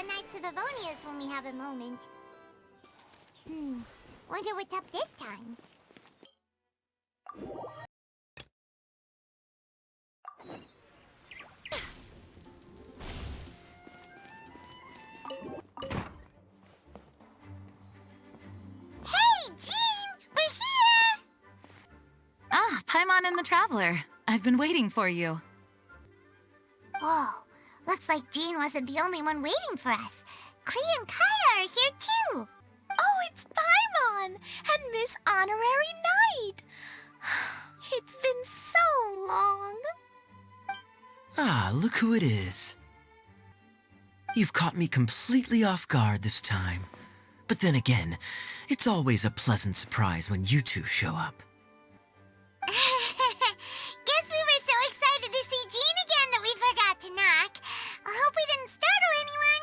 Knights of Avonia's when we have a moment. Wonder what's up this time. Hey, Jean! We're here! Ah, Paimon and the Traveler. I've been waiting for you. Whoa, looks like Jean wasn't the only one waiting for us. Klee and Kaya are here too. Oh, it's Paimon and Miss Honorary Knight. It's been so long. Ah, look who it is. You've caught me completely off guard this time. But then again, it's always a pleasant surprise when you two show up. Guess we were so excited to see Jean again that we forgot to knock. I hope we didn't startle anyone.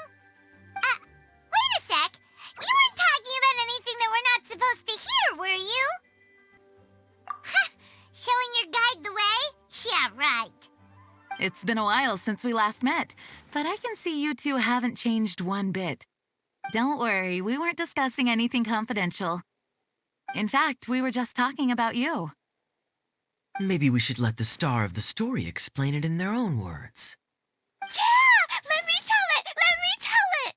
Wait a sec. You weren't talking about anything that we're not supposed to hear, were you? Showing your guide the way? Yeah, right. It's been a while since we last met, but I can see you two haven't changed one bit. Don't worry, we weren't discussing anything confidential. In fact, we were just talking about you. Maybe we should let the star of the story explain it in their own words. Yeah! Let me tell it! Let me tell it!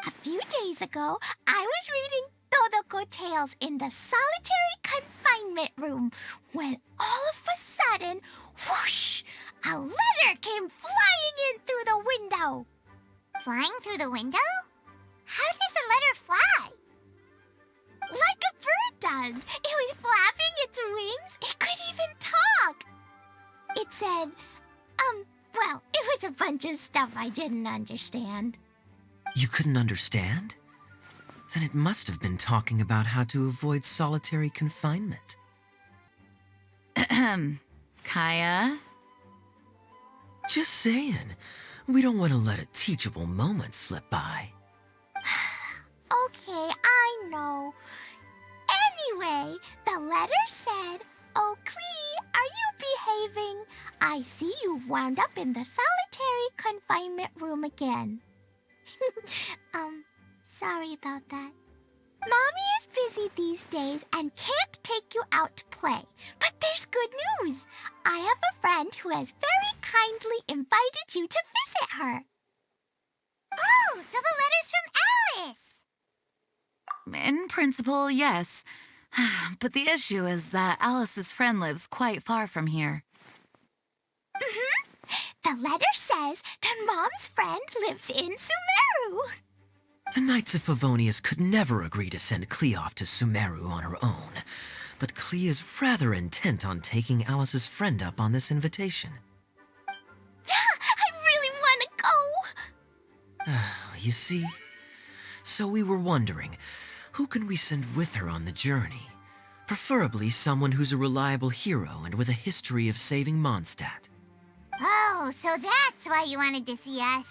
A few days ago, I was reading Todoko Tales in the solitary confinement room when all of a sudden, whoosh! A letter came flying in through the window. Flying through the window? How does a letter fly? Like a bird does. It was flapping its wings. It could even talk. It said, well, it was a bunch of stuff I didn't understand. You couldn't understand? Then it must have been talking about how to avoid solitary confinement. Ahem. Kaya? Just saying. We don't want to let a teachable moment slip by. Okay, I know. Anyway, the letter said, "Oh, Klee, are you behaving? I see you've wound up in the solitary confinement room again." Sorry about that. Mommy is busy these days and can't take you out to play. But there's good news. I have a friend who has very kindly invited you to visit her. Oh, so the letter's from Alice! In principle, yes. But the issue is that Alice's friend lives quite far from here. The letter says that Mom's friend lives in Sumeru. The Knights of Favonius could never agree to send Klee off to Sumeru on her own, but Klee is rather intent on taking Alice's friend up on this invitation. Yeah, I really want to go. You see? So we were wondering, who can we send with her on the journey? Preferably someone who's a reliable hero and with a history of saving Mondstadt. Oh, so that's why you wanted to see us.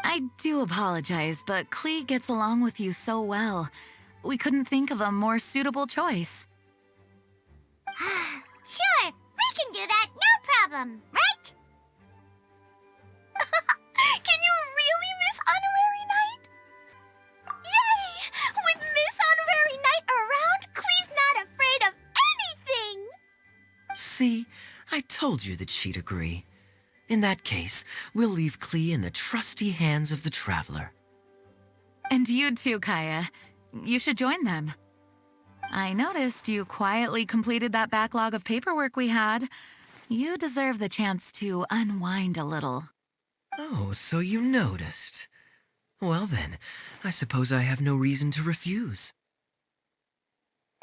I do apologize, but Klee gets along with you so well. We couldn't think of a more suitable choice. Sure, we can do that, no problem, right? Can you really, Miss Honorary Knight? Yay! With Miss Honorary Knight around, Klee's not afraid of anything! See? I told you that she'd agree. In that case, we'll leave Klee in the trusty hands of the Traveler. And you too, Kaya. You should join them. I noticed you quietly completed that backlog of paperwork we had. You deserve the chance to unwind a little. Oh, so you noticed. Well then, I suppose I have no reason to refuse.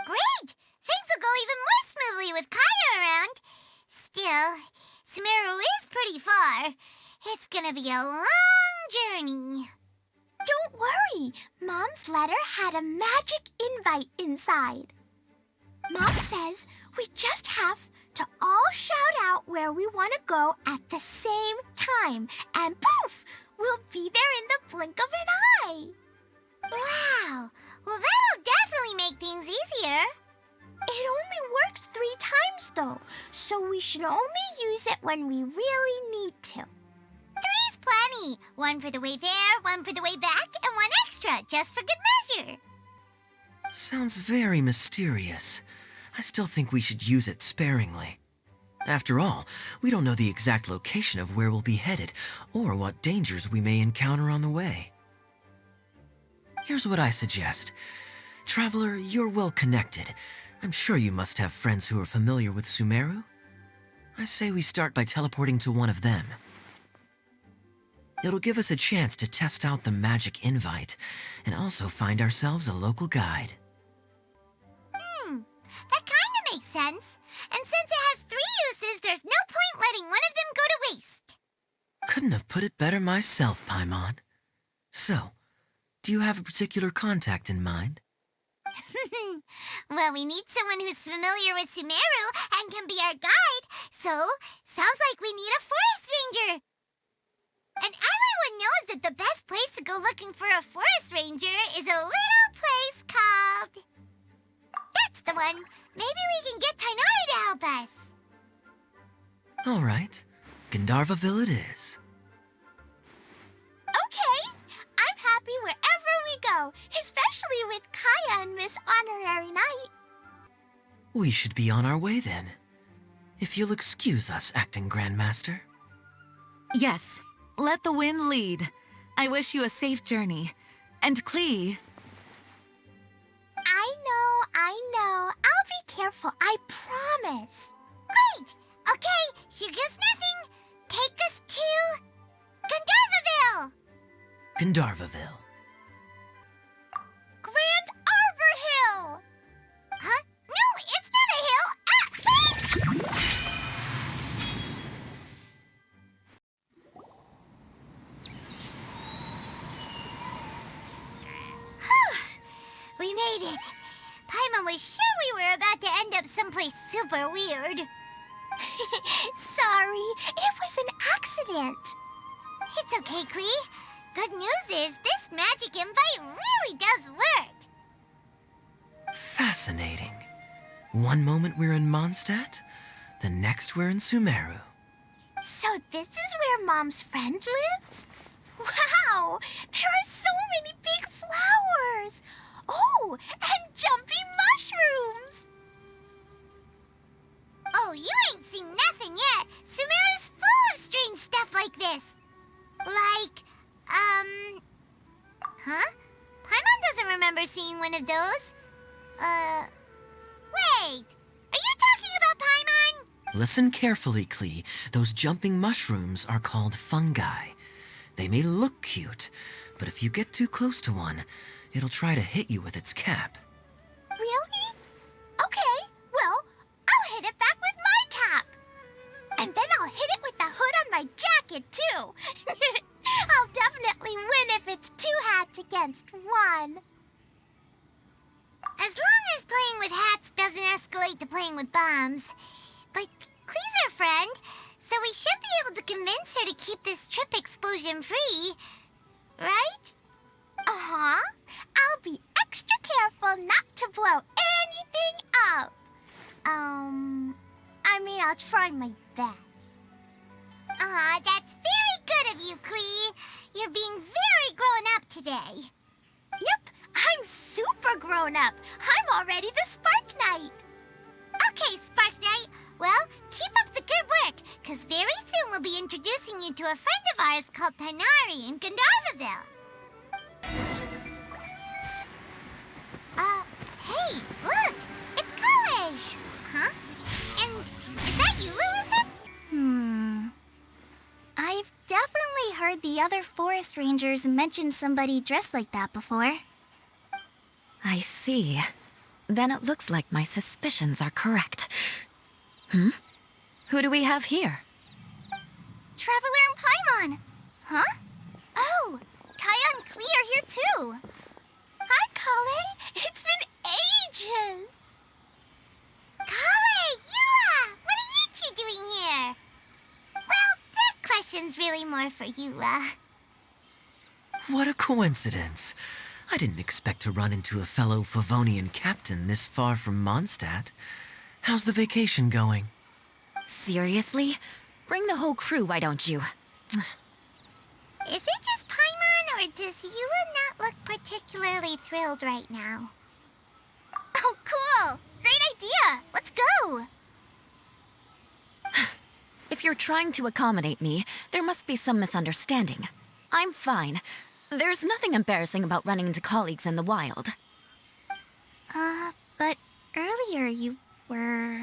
Great! Things will go even more smoothly with Kaya around. Still, Sumeru is pretty far. It's gonna be a long journey. Don't worry, Mom's letter had a magic invite inside. Mom says we just have to all shout out where we want to go at the same time, and poof, we'll be there in the blink of an eye. Wow! Well, that'll definitely make things easier. It only works 3 times though, so we should only use it when we really need to. 3's plenty me. One for the way there, one for the way back, and one extra, just for good measure. Sounds very mysterious. I still think we should use it sparingly. After all, we don't know the exact location of where we'll be headed, or what dangers we may encounter on the way. Here's what I suggest. Traveler, you're well connected. I'm sure you must have friends who are familiar with Sumeru. I say we start by teleporting to one of them. It'll give us a chance to test out the magic invite, and also find ourselves a local guide. That kinda makes sense. And since it has 3 uses, there's no point letting one of them go to waste. Couldn't have put it better myself, Paimon. So, do you have a particular contact in mind? Well, we need someone who's familiar with Sumeru and can be our guide, so sounds like we need a forest ranger. And everyone knows that the best place to go looking for a forest ranger is a little place called... That's the one! Maybe we can get Tainari to help us. All right. Gandharvaville it is. Okay, I'm happy wherever we go, especially with Kaya and Miss Honorary Knight. We should be on our way then. If you'll excuse us, Acting Grandmaster. Yes, let the wind lead. I wish you a safe journey. And Klee, I know. I'll be careful, I promise. Great! Okay, here goes nothing. Take us to... Gandharvaville! Gandharvaville. Grand Arbor Hill! Huh? No, it's not a hill! Ah, wait! We made it. Paimon was sure we were about to end up someplace super weird. Sorry, it was an accident. It's okay, Klee. Good news is this magic invite really does work. Fascinating. One moment we're in Mondstadt, the next we're in Sumeru. So this is where Mom's friend lives? Wow, there are so many big flowers. Oh, and jumping mushrooms. Oh, you ain't seen nothing yet. Sumeru's full of strange stuff like this. Like, Huh? Paimon doesn't remember seeing one of those. Wait. Are you talking about Paimon? Listen carefully, Klee. Those jumping mushrooms are called fungi. They may look cute, but if you get too close to one, it'll try to hit you with its cap. Really? Okay, well, I'll hit it back with my cap. And then I'll hit it with the hood on my jacket, too. I'll definitely win if it's 2 hats against 1. As long as playing with hats doesn't escalate to playing with bombs. But Klee's our friend, so we should be able to convince her to keep this trip explosion-free. Right? Uh-huh. I'll be extra careful not to blow anything up. I'll try my best. Aw, that's very good of you, Klee. You're being very grown up today. Yep, I'm super grown up. I'm already the Spark Knight. Okay, Spark Knight. Well, keep up the good work, because very soon we'll be introducing you to a friend of ours called Tainari in Gandharvaville. Hey, look! It's Kale! Huh? And is that you, Lilith? I've definitely heard the other forest rangers mention somebody dressed like that before. I see. Then it looks like my suspicions are correct. Who do we have here? Traveler and Paimon. Huh? Oh, Kaya and Klee are here too. Hi, Kale. It's been ages. Kale! Eula! What are you two doing here? Well, that question's really more for Eula. What a coincidence. I didn't expect to run into a fellow Favonian captain this far from Mondstadt. How's the vacation going? Seriously? Bring the whole crew, why don't you? Is it just Paimon, or does Eula not look particularly thrilled right now? Oh, cool! Great idea! Let's go! If you're trying to accommodate me, there must be some misunderstanding. I'm fine. There's nothing embarrassing about running into colleagues in the wild. But earlier you were...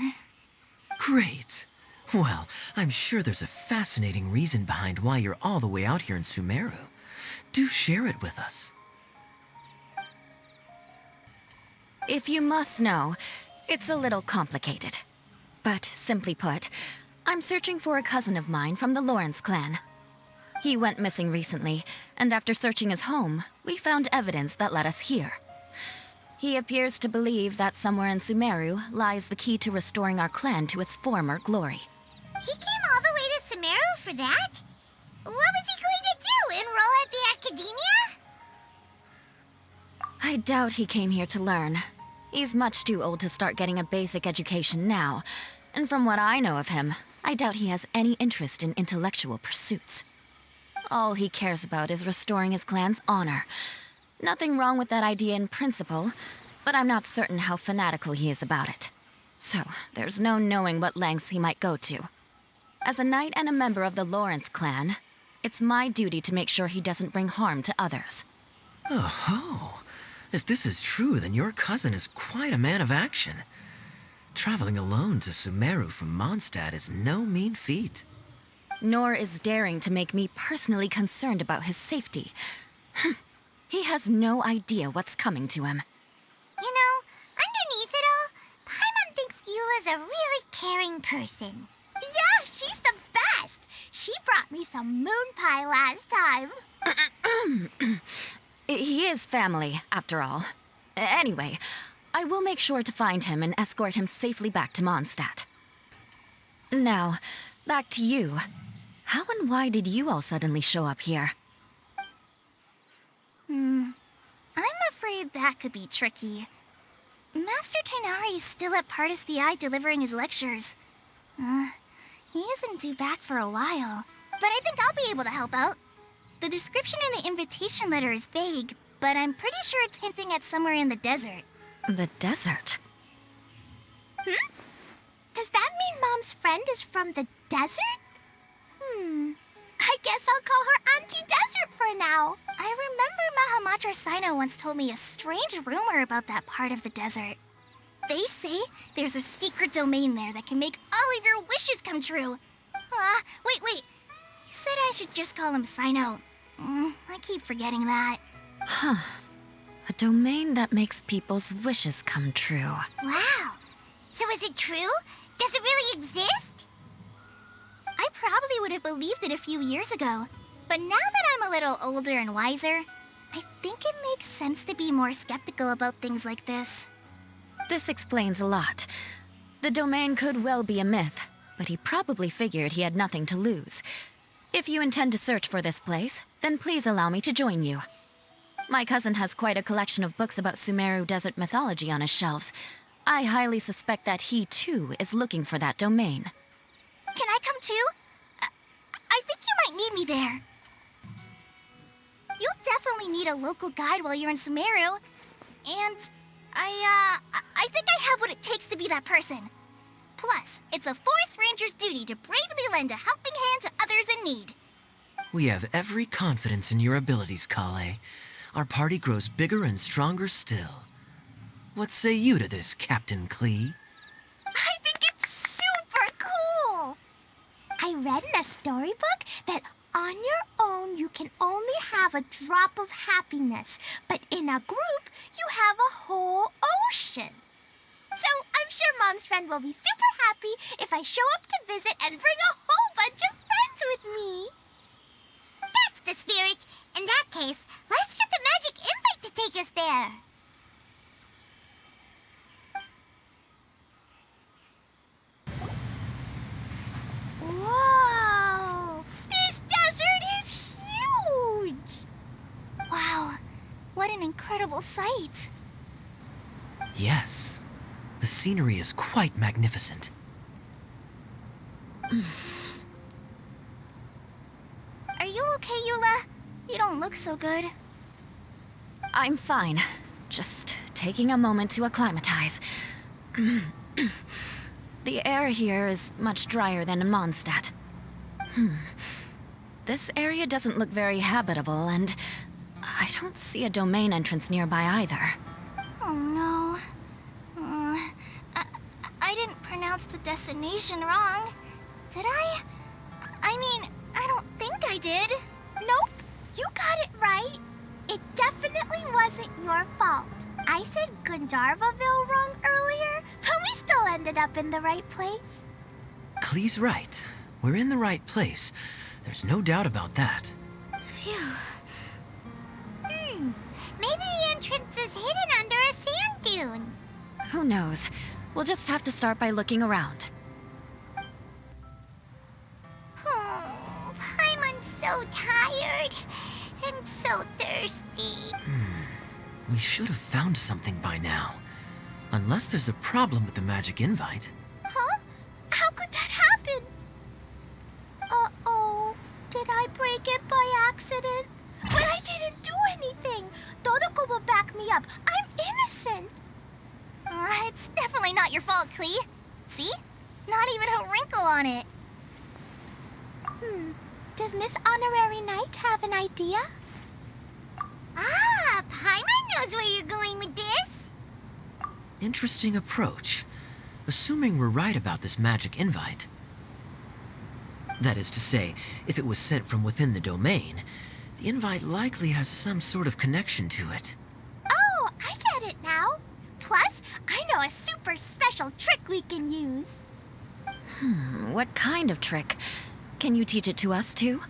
Great. Well, I'm sure there's a fascinating reason behind why you're all the way out here in Sumeru. Do share it with us. If you must know, it's a little complicated. But simply put, I'm searching for a cousin of mine from the Lawrence clan. He went missing recently, and after searching his home, we found evidence that led us here. He appears to believe that somewhere in Sumeru lies the key to restoring our clan to its former glory. He came all the way to Sumeru for that? What was he going to do, enroll at the academia? I doubt he came here to learn. He's much too old to start getting a basic education now, and from what I know of him, I doubt he has any interest in intellectual pursuits. All he cares about is restoring his clan's honor. Nothing wrong with that idea in principle, but I'm not certain how fanatical he is about it. So, there's no knowing what lengths he might go to. As a knight and a member of the Lawrence clan, it's my duty to make sure he doesn't bring harm to others. Oh-ho. If this is true, then your cousin is quite a man of action. Traveling alone to Sumeru from Mondstadt is no mean feat. Nor is daring to make me personally concerned about his safety. He has no idea what's coming to him. You know, underneath it all, Paimon thinks Eula's a really caring person. Yeah, she's the best! She brought me some moon pie last time. He is family, after all. Anyway, I will make sure to find him and escort him safely back to Mondstadt. Now, back to you. How and why did you all suddenly show up here? I'm afraid that could be tricky. Master Tighnari is still at Partis the Eye delivering his lectures. He isn't due back for a while, but I think I'll be able to help out. The description in the invitation letter is vague, but I'm pretty sure it's hinting at somewhere in the desert. The desert? Does that mean Mom's friend is from the desert? I guess I'll call her Auntie Desert for now. I remember Mahamatra Sino once told me a strange rumor about that part of the desert. They say there's a secret domain there that can make all of your wishes come true. Wait. He said I should just call him Sino. I keep forgetting that. Huh. A domain that makes people's wishes come true. Wow. So is it true? Does it really exist? I probably would have believed it a few years ago. But now that I'm a little older and wiser, I think it makes sense to be more skeptical about things like this. This explains a lot. The domain could well be a myth, but he probably figured he had nothing to lose. If you intend to search for this place, then please allow me to join you. My cousin has quite a collection of books about Sumeru desert mythology on his shelves. I highly suspect that he, too, is looking for that domain. Can I come too? I think you might need me there. You'll definitely need a local guide while you're in Sumeru. And I think I have what it takes to be that person. Plus, it's a forest ranger's duty to bravely lend a helping hand to others in need. We have every confidence in your abilities, Kale. Our party grows bigger and stronger still. What say you to this, Captain Klee? I think it's super cool! I read in a storybook that on your own you can only have a drop of happiness, but in a group you have a whole ocean. So I'm sure Mom's friend will be super happy if I show up to visit and bring a whole bunch of friends with me. That's the spirit. In that case, let's get the magic invite to take us there. Whoa! This desert is huge! Wow, what an incredible sight. Yes. The scenery is quite magnificent. Are you okay, Eula? You don't look so good. I'm fine. Just taking a moment to acclimatize. The air here is much drier than in Mondstadt. This area doesn't look very habitable, and I don't see a domain entrance nearby either. Oh no. I didn't pronounce the destination wrong. Did I? I mean, I don't think I did. Nope, you got it right. It definitely wasn't your fault. I said Gandharvaville wrong earlier, but we still ended up in the right place. Klee's right. We're in the right place. There's no doubt about that. Phew. Maybe the entrance is hidden under a sand dune. Who knows? We'll just have to start by looking around. Oh, Paimon's so tired and so thirsty. We should have found something by now. Unless there's a problem with the magic invite. Huh? How could that happen? Uh-oh. Did I break it by accident? But I didn't do anything. Todoko will back me up. I'm innocent. It's definitely not your fault, Klee. See? Not even a wrinkle on it. Does Miss Honorary Knight have an idea? Ah, Paimon knows where you're going with this. Interesting approach. Assuming we're right about this magic invite. That is to say, if it was sent from within the domain, the invite likely has some sort of connection to it. Oh, I get it now. Plus, I know a super special trick we can use. What kind of trick? Can you teach it to us too?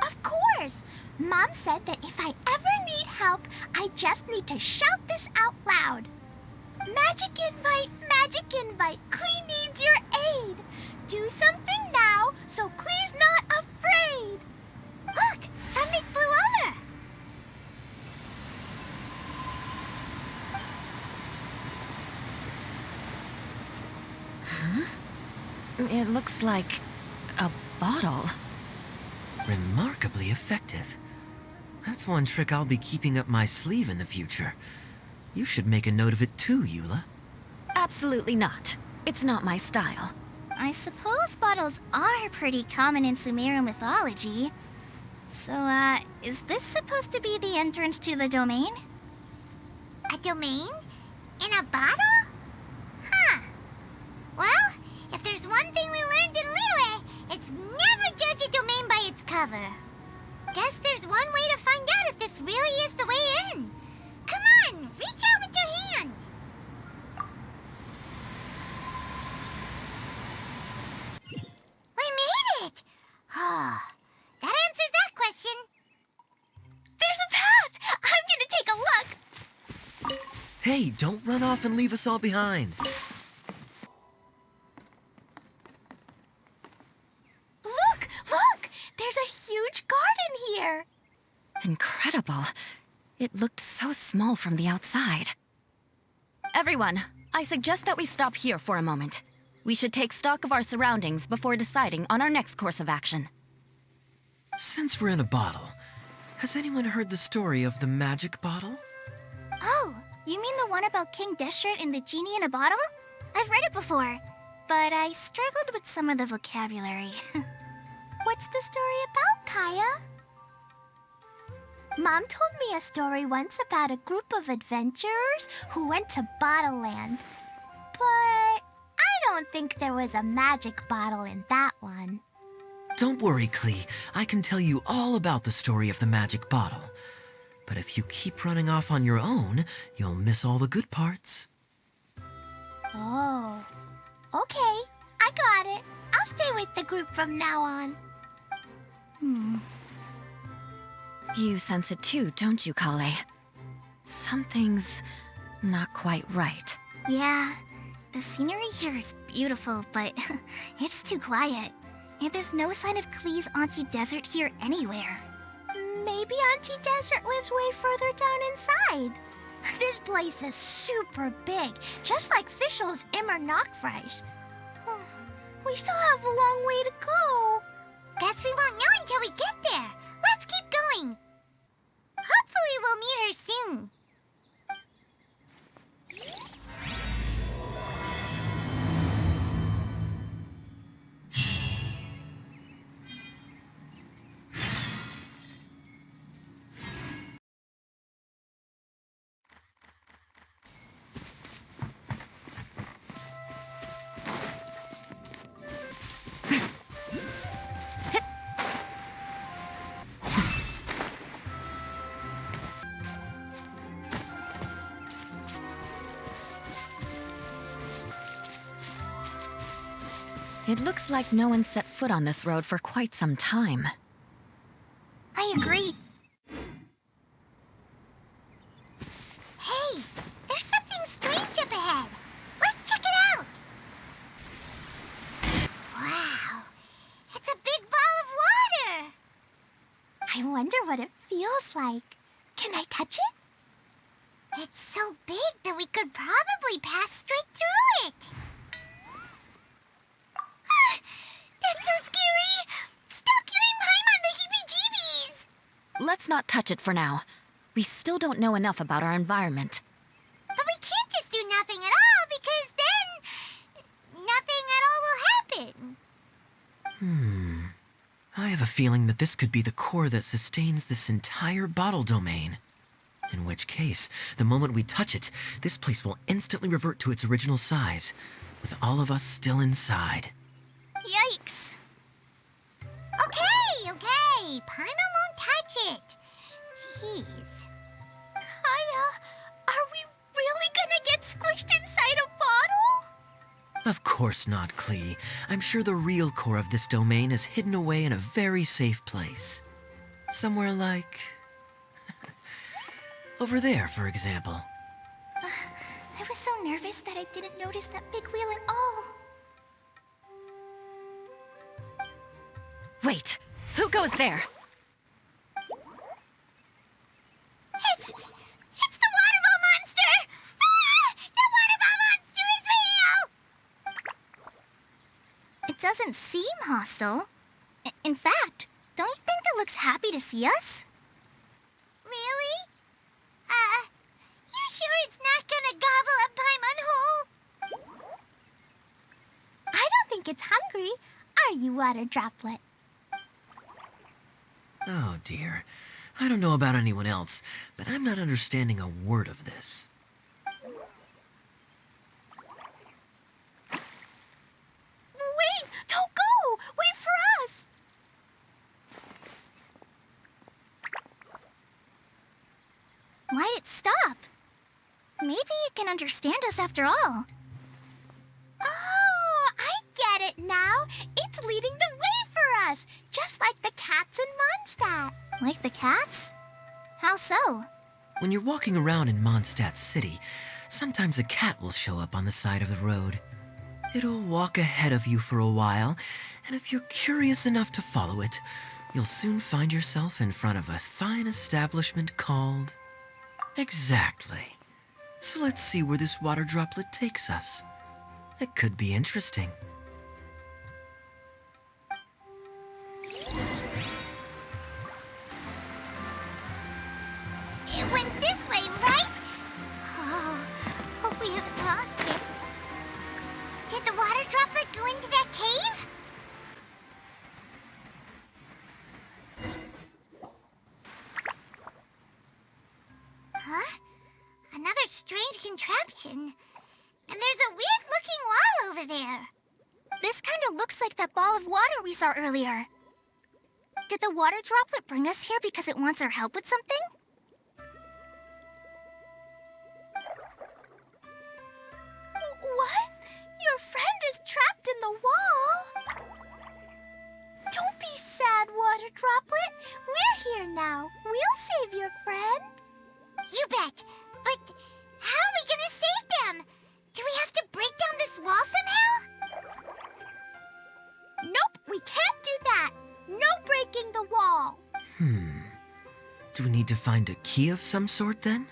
Of course! Mom said that if I ever need help, I just need to shout this out loud. Magic invite, Klee needs your aid. Do something now so Klee's not afraid. Look, something flew over. It looks like a bottle. Remarkably effective. That's one trick I'll be keeping up my sleeve in the future. You should make a note of it too, Eula. Absolutely not. It's not my style. I suppose bottles are pretty common in Sumerian mythology. So, is this supposed to be the entrance to the domain? A domain? In a bottle? Huh. Well, if there's one thing we learned in Liyue, it's never judge a domain by its cover. Guess there's one way to find out if this really is the way in. Come on, reach out with your hand. We made it! Oh, that answers that question. There's a path! I'm gonna take a look! Hey, don't run off and leave us all behind. Look! There's a huge garden here! Incredible. It looked so small from the outside. Everyone, I suggest that we stop here for a moment. We should take stock of our surroundings before deciding on our next course of action. Since we're in a bottle, has anyone heard the story of the magic bottle? Oh, you mean the one about King Destret and the genie in a bottle? I've read it before, but I struggled with some of the vocabulary. What's the story about, Kaya? Mom told me a story once about a group of adventurers who went to Bottle Land. But I don't think there was a magic bottle in that one. Don't worry, Klee. I can tell you all about the story of the magic bottle. But if you keep running off on your own, you'll miss all the good parts. Oh, okay. I got it. I'll stay with the group from now on. You sense it too, don't you, Kale? Something's not quite right. Yeah, the scenery here is beautiful, but it's too quiet. And there's no sign of Klee's Auntie Desert here anywhere. Maybe Auntie Desert lives way further down inside. This place is super big, just like Fischl's Immer Nachtreich. We still have a long way to go. Guess we won't know until we get there. Let's keep going. Hopefully we'll meet her soon. It looks like no one set foot on this road for quite some time. I agree. Hey, there's something strange up ahead. Let's check it out. Wow, it's a big ball of water. I wonder what it feels like. Can I touch it? It's so big that we could probably pass straight through it. That's so scary. Stop giving Paimon the heebie-jeebies. Let's not touch it for now. We still don't know enough about our environment. But we can't just do nothing at all because then nothing at all will happen. I have a feeling that this could be the core that sustains this entire bottle domain. In which case, the moment we touch it, this place will instantly revert to its original size, with all of us still inside. Yikes. Okay. Paimon won't touch it. Jeez. Kaya, are we really gonna get squished inside a bottle? Of course not, Klee. I'm sure the real core of this domain is hidden away in a very safe place. Somewhere like... over there, for example. I was so nervous that I didn't notice that big wheel at all. Wait, who goes there? It's the water ball monster! Ah! The water ball monster is real! It doesn't seem hostile. In fact, don't you think it looks happy to see us? Really? You sure it's not gonna gobble up Paimon whole? I don't think it's hungry. Are you, Water Droplet? Oh dear. I don't know about anyone else, but I'm not understanding a word of this. Wait! Don't go! Wait for us! Why'd it stop? Maybe it can understand us after all. Oh, I get it now. It's leading the way for us, just like the cats in Mondstadt. Like the cats? How so? When you're walking around in Mondstadt City, sometimes a cat will show up on the side of the road. It'll walk ahead of you for a while, and if you're curious enough to follow it, you'll soon find yourself in front of a fine establishment called... Exactly. So let's see where this water droplet takes us. It could be interesting. It went this way, right? Oh, hope we haven't lost it. Did the water droplet go into that cave? Huh? Another strange contraption. And there's a weird-looking wall over there. This kind of looks like that ball of water we saw earlier. Did the water droplet bring us here because it wants our help with something? What? Your friend is trapped in the wall? Don't be sad, Water Droplet. We're here now. We'll save your friend. You bet. But how are we gonna save them? Do we have to break down this wall somehow? Nope, we can't do that. No breaking the wall. Do we need to find a key of some sort then?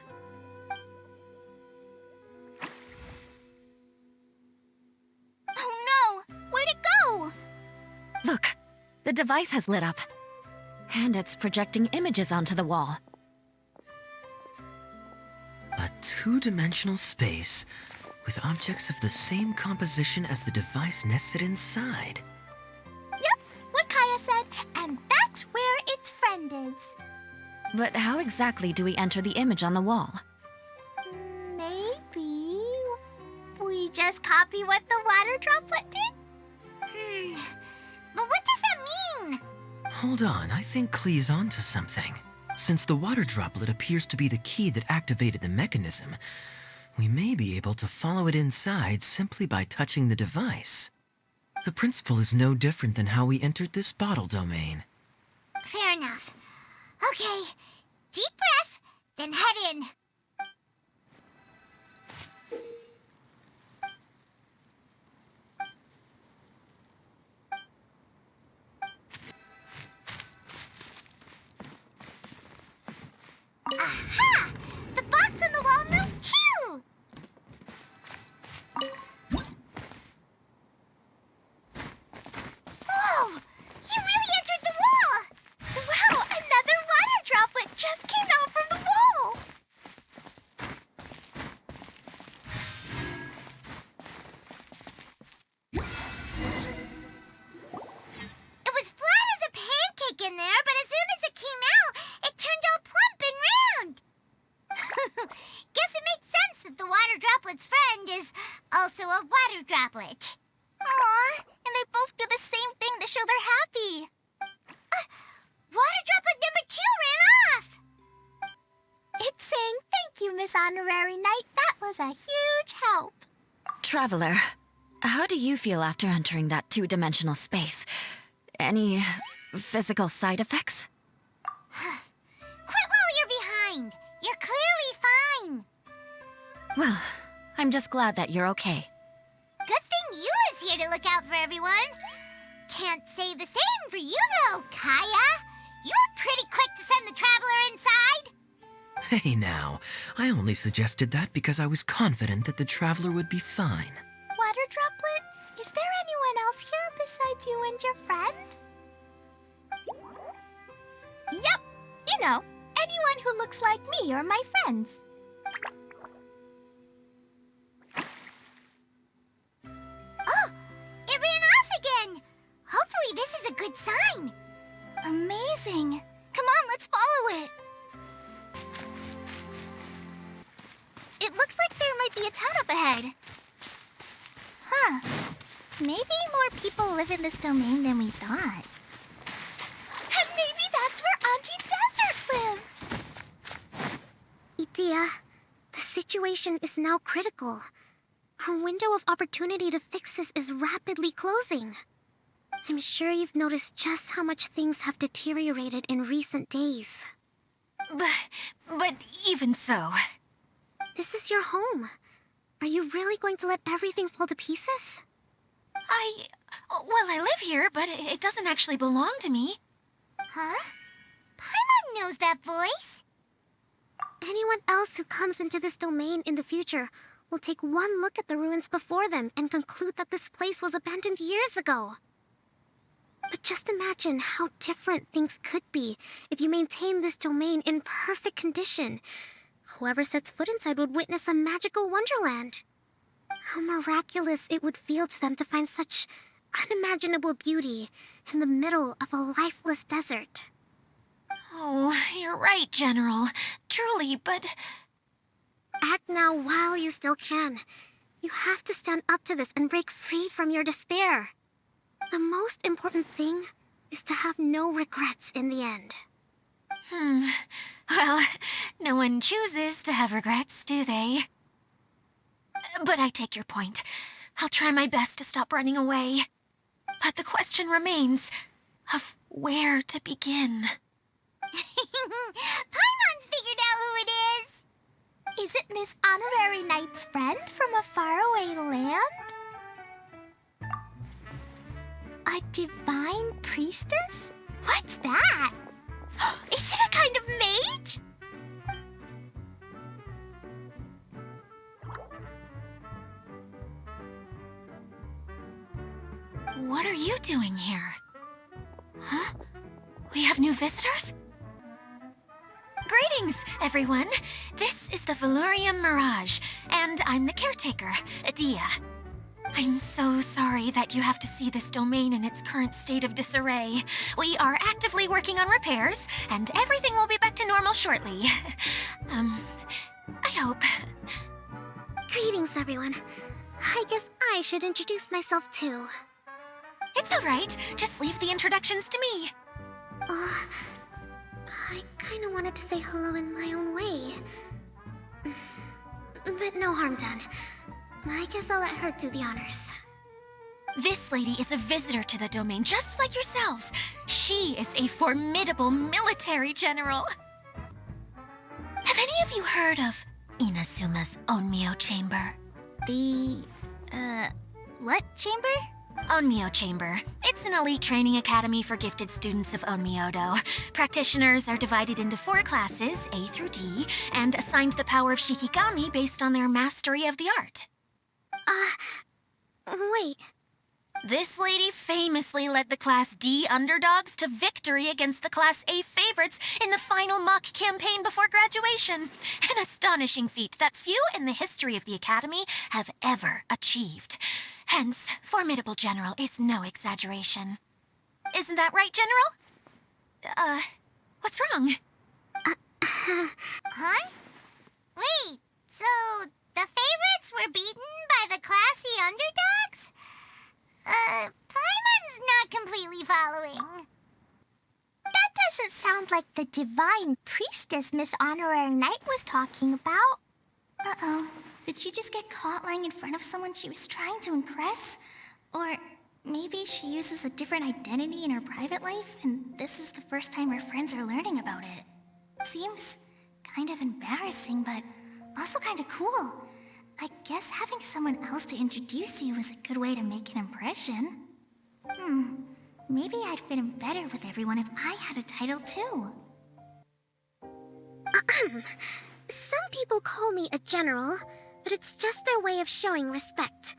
Oh no! Where'd it go? Look, the device has lit up. And it's projecting images onto the wall. A two-dimensional space with objects of the same composition as the device nested inside. Yep, what Kaya said, and that's where its friend is. But how exactly do we enter the image on the wall? Maybe we just copy what the water droplet did? But what does that mean? Hold on, I think Klee's onto something. Since the water droplet appears to be the key that activated the mechanism, we may be able to follow it inside simply by touching the device. The principle is no different than how we entered this bottle domain. Fair enough. Okay, deep breath, then head in. Aha! The box on the wall moved too! Whoa! You really entered the wall! Wow, another water droplet just came out from the wall! It was flat as a pancake in there, but as soon as it came out, it turned all plump and round. Guess it makes sense that the water droplet's friend is also a water droplet. Aw, and they both do the same thing to show they're happy. Water droplet number 2 ran off. It's saying thank you, Miss Honorary Knight. That was a huge help. Traveler, how do you feel after entering that two-dimensional space? Any physical side effects? Quit while you're behind. You're clearly fine. Well, I'm just glad that you're okay. Good thing you is here to look out for everyone. Can't say the same for you, though, Kaya. You were pretty quick to send the traveler inside. Hey now, I only suggested that because I was confident that the traveler would be fine. Water droplet, is there anyone else here besides you and your friend? Yep, you know, anyone who looks like me or my friends. Oh, it ran off again. Hopefully this is a good sign. Amazing. Come on, let's follow it. It looks like there might be a town up ahead. Huh. Maybe more people live in this domain than we thought. And maybe that's where Auntie Desert lives. Itia, the situation is now critical. Our window of opportunity to fix this is rapidly closing. I'm sure you've noticed just how much things have deteriorated in recent days. But even so... This is your home. Are you really going to let everything fall to pieces? Well, I live here, but it doesn't actually belong to me. Huh? Paimon knows that voice. Anyone else who comes into this domain in the future will take one look at the ruins before them and conclude that this place was abandoned years ago. But just imagine how different things could be if you maintain this domain in perfect condition. Whoever sets foot inside would witness a magical wonderland. How miraculous it would feel to them to find such unimaginable beauty in the middle of a lifeless desert. Oh, you're right, General. Truly, but... Act now while you still can. You have to stand up to this and break free from your despair. The most important thing is to have no regrets in the end. Well, no one chooses to have regrets, do they? But I take your point. I'll try my best to stop running away. But the question remains of where to begin. Paimon's figured out who it is. Is it Miss Honorary Knight's friend from a faraway land? A divine priestess? What's that? Is it a kind of mage? What are you doing here? Huh? We have new visitors? Greetings, everyone. This is the Valurium Mirage, and I'm the caretaker, Adia. I'm so sorry that you have to see this domain in its current state of disarray. We are actively working on repairs, and everything will be back to normal shortly. I hope. Greetings, everyone. I guess I should introduce myself too. It's all right. Just leave the introductions to me. I kinda wanted to say hello in my own way. But no harm done. I guess I'll let her do the honors. This lady is a visitor to the domain, just like yourselves. She is a formidable military general. Have any of you heard of Inazuma's Onmyo Chamber? What chamber? Onmyo Chamber. It's an elite training academy for gifted students of Onmyodo. Practitioners are divided into 4 classes, A through D, and assigned the power of Shikigami based on their mastery of the art. Wait. This lady famously led the Class D underdogs to victory against the Class A favorites in the final mock campaign before graduation. An astonishing feat that few in the history of the Academy have ever achieved. Hence, formidable general is no exaggeration. Isn't that right, General? What's wrong? Huh? Wait, so the favorites were beaten by the classy underdogs? Paimon's not completely following. That doesn't sound like the divine priestess Miss Honorary Knight was talking about. Uh-oh. Did she just get caught lying in front of someone she was trying to impress? Or maybe she uses a different identity in her private life, and this is the first time her friends are learning about it. Seems kind of embarrassing, but also kind of cool. I guess having someone else to introduce you is a good way to make an impression. Maybe I'd fit in better with everyone if I had a title too. Some people call me a general, but it's just their way of showing respect.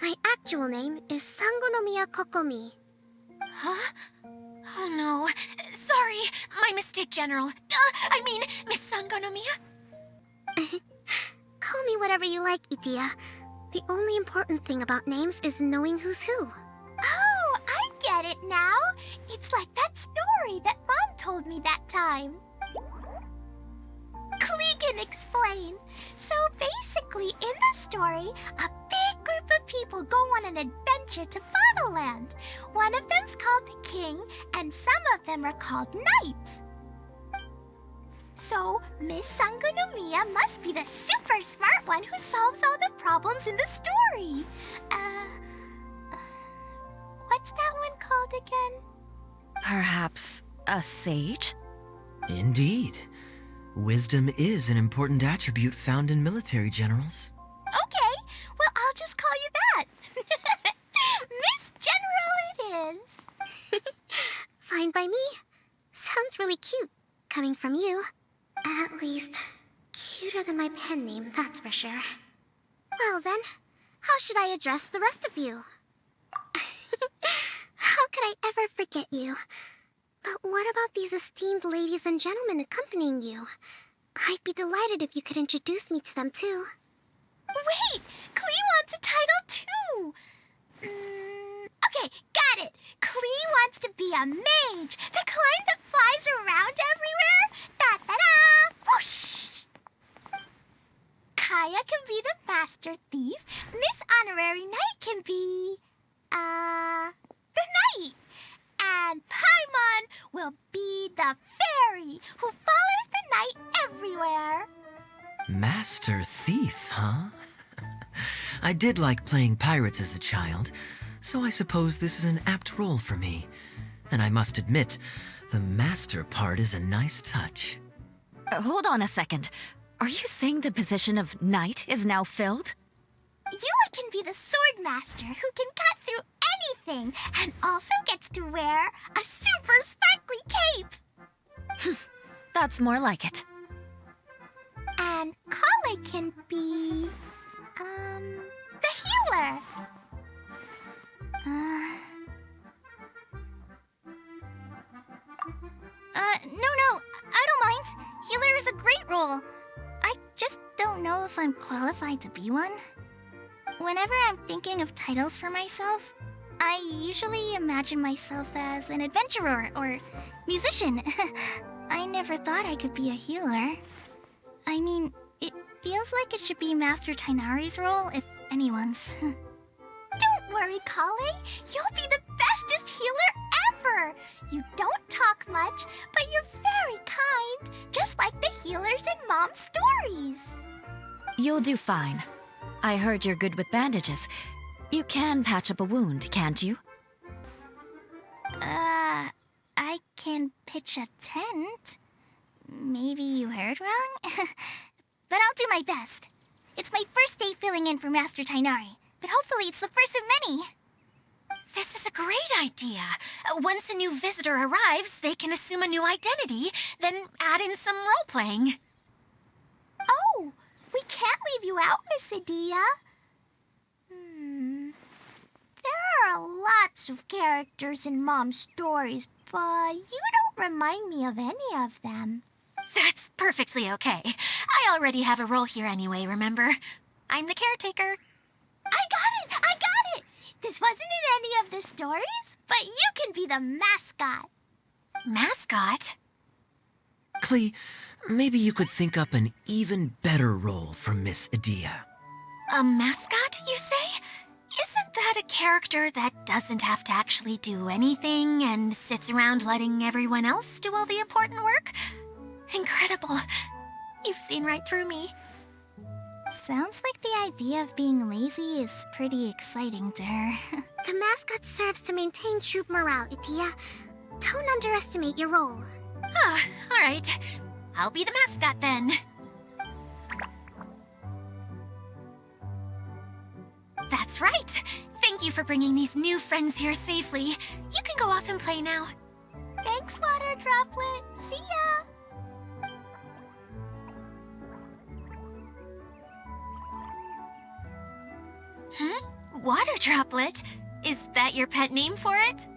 My actual name is Sangonomiya Kokomi. Huh? Oh no. Sorry, my mistake, General. I mean, Miss Sangonomiya? Call me whatever you like, Itia. The only important thing about names is knowing who's who. Oh, I get it now. It's like that story that Mom told me that time. Klee can explain. So basically, in the story, a big group of people go on an adventure to Bottleland. One of them's called the King, and some of them are called Knights. So, Miss Sangonomiya must be the super smart one who solves all the problems in the story. What's that one called again? Perhaps a sage? Indeed. Wisdom is an important attribute found in military generals. Okay, well, I'll just call you that. Miss General it is. Fine by me. Sounds really cute, coming from you. At least, cuter than my pen name, that's for sure. Well then, how should I address the rest of you? How could I ever forget you? But what about these esteemed ladies and gentlemen accompanying you? I'd be delighted if you could introduce me to them too. Wait, Klee wants a title too. Okay, got it. Klee wants to be a mage, the kind that flies around everywhere. Da-da-da! Whoosh! Kaya can be the master thief. Miss Honorary Knight can be, the knight. And Paimon will be the fairy who follows the knight everywhere. Master Thief, huh? I did like playing pirates as a child, so I suppose this is an apt role for me. And I must admit, the master part is a nice touch. Hold on a second. Are you saying the position of knight is now filled? Yula can be the sword master who can cut through anything and also gets to wear a super sparkly cape. That's more like it. And Kale can be, the healer. is a great role. I just don't know if I'm qualified to be one. Whenever I'm thinking of titles for myself, I usually imagine myself as an adventurer or musician. I never thought I could be a healer. I mean, it feels like it should be Master Tainari's role, if anyone's. Don't worry, Kale. You'll be the bestest healer ever. You don't talk much, but you're very kind, just like the healers in Mom's stories. You'll do fine. I heard you're good with bandages. You can patch up a wound, can't you? I can pitch a tent. Maybe you heard wrong? But I'll do my best. It's my first day filling in for Master Tainari, but hopefully it's the first of many. This is a great idea. Once a new visitor arrives, they can assume a new identity, then add in some role-playing. Oh, we can't leave you out, Miss Adia. There are lots of characters in Mom's stories, but you don't remind me of any of them. That's perfectly okay. I already have a role here anyway, remember? I'm the caretaker. I got it! This wasn't in any of the stories, but you can be the mascot. Mascot? Klee, maybe you could think up an even better role for Miss Adia. A mascot, you say? Isn't that a character that doesn't have to actually do anything and sits around letting everyone else do all the important work? Incredible. You've seen right through me. Sounds like the idea of being lazy is pretty exciting to her. The mascot serves to maintain troop morale, Adia. Don't underestimate your role. Ah, all right. I'll be the mascot then. That's right. Thank you for bringing these new friends here safely. You can go off and play now. Thanks, Water Droplet. See ya! Water Droplet? Is that your pet name for it?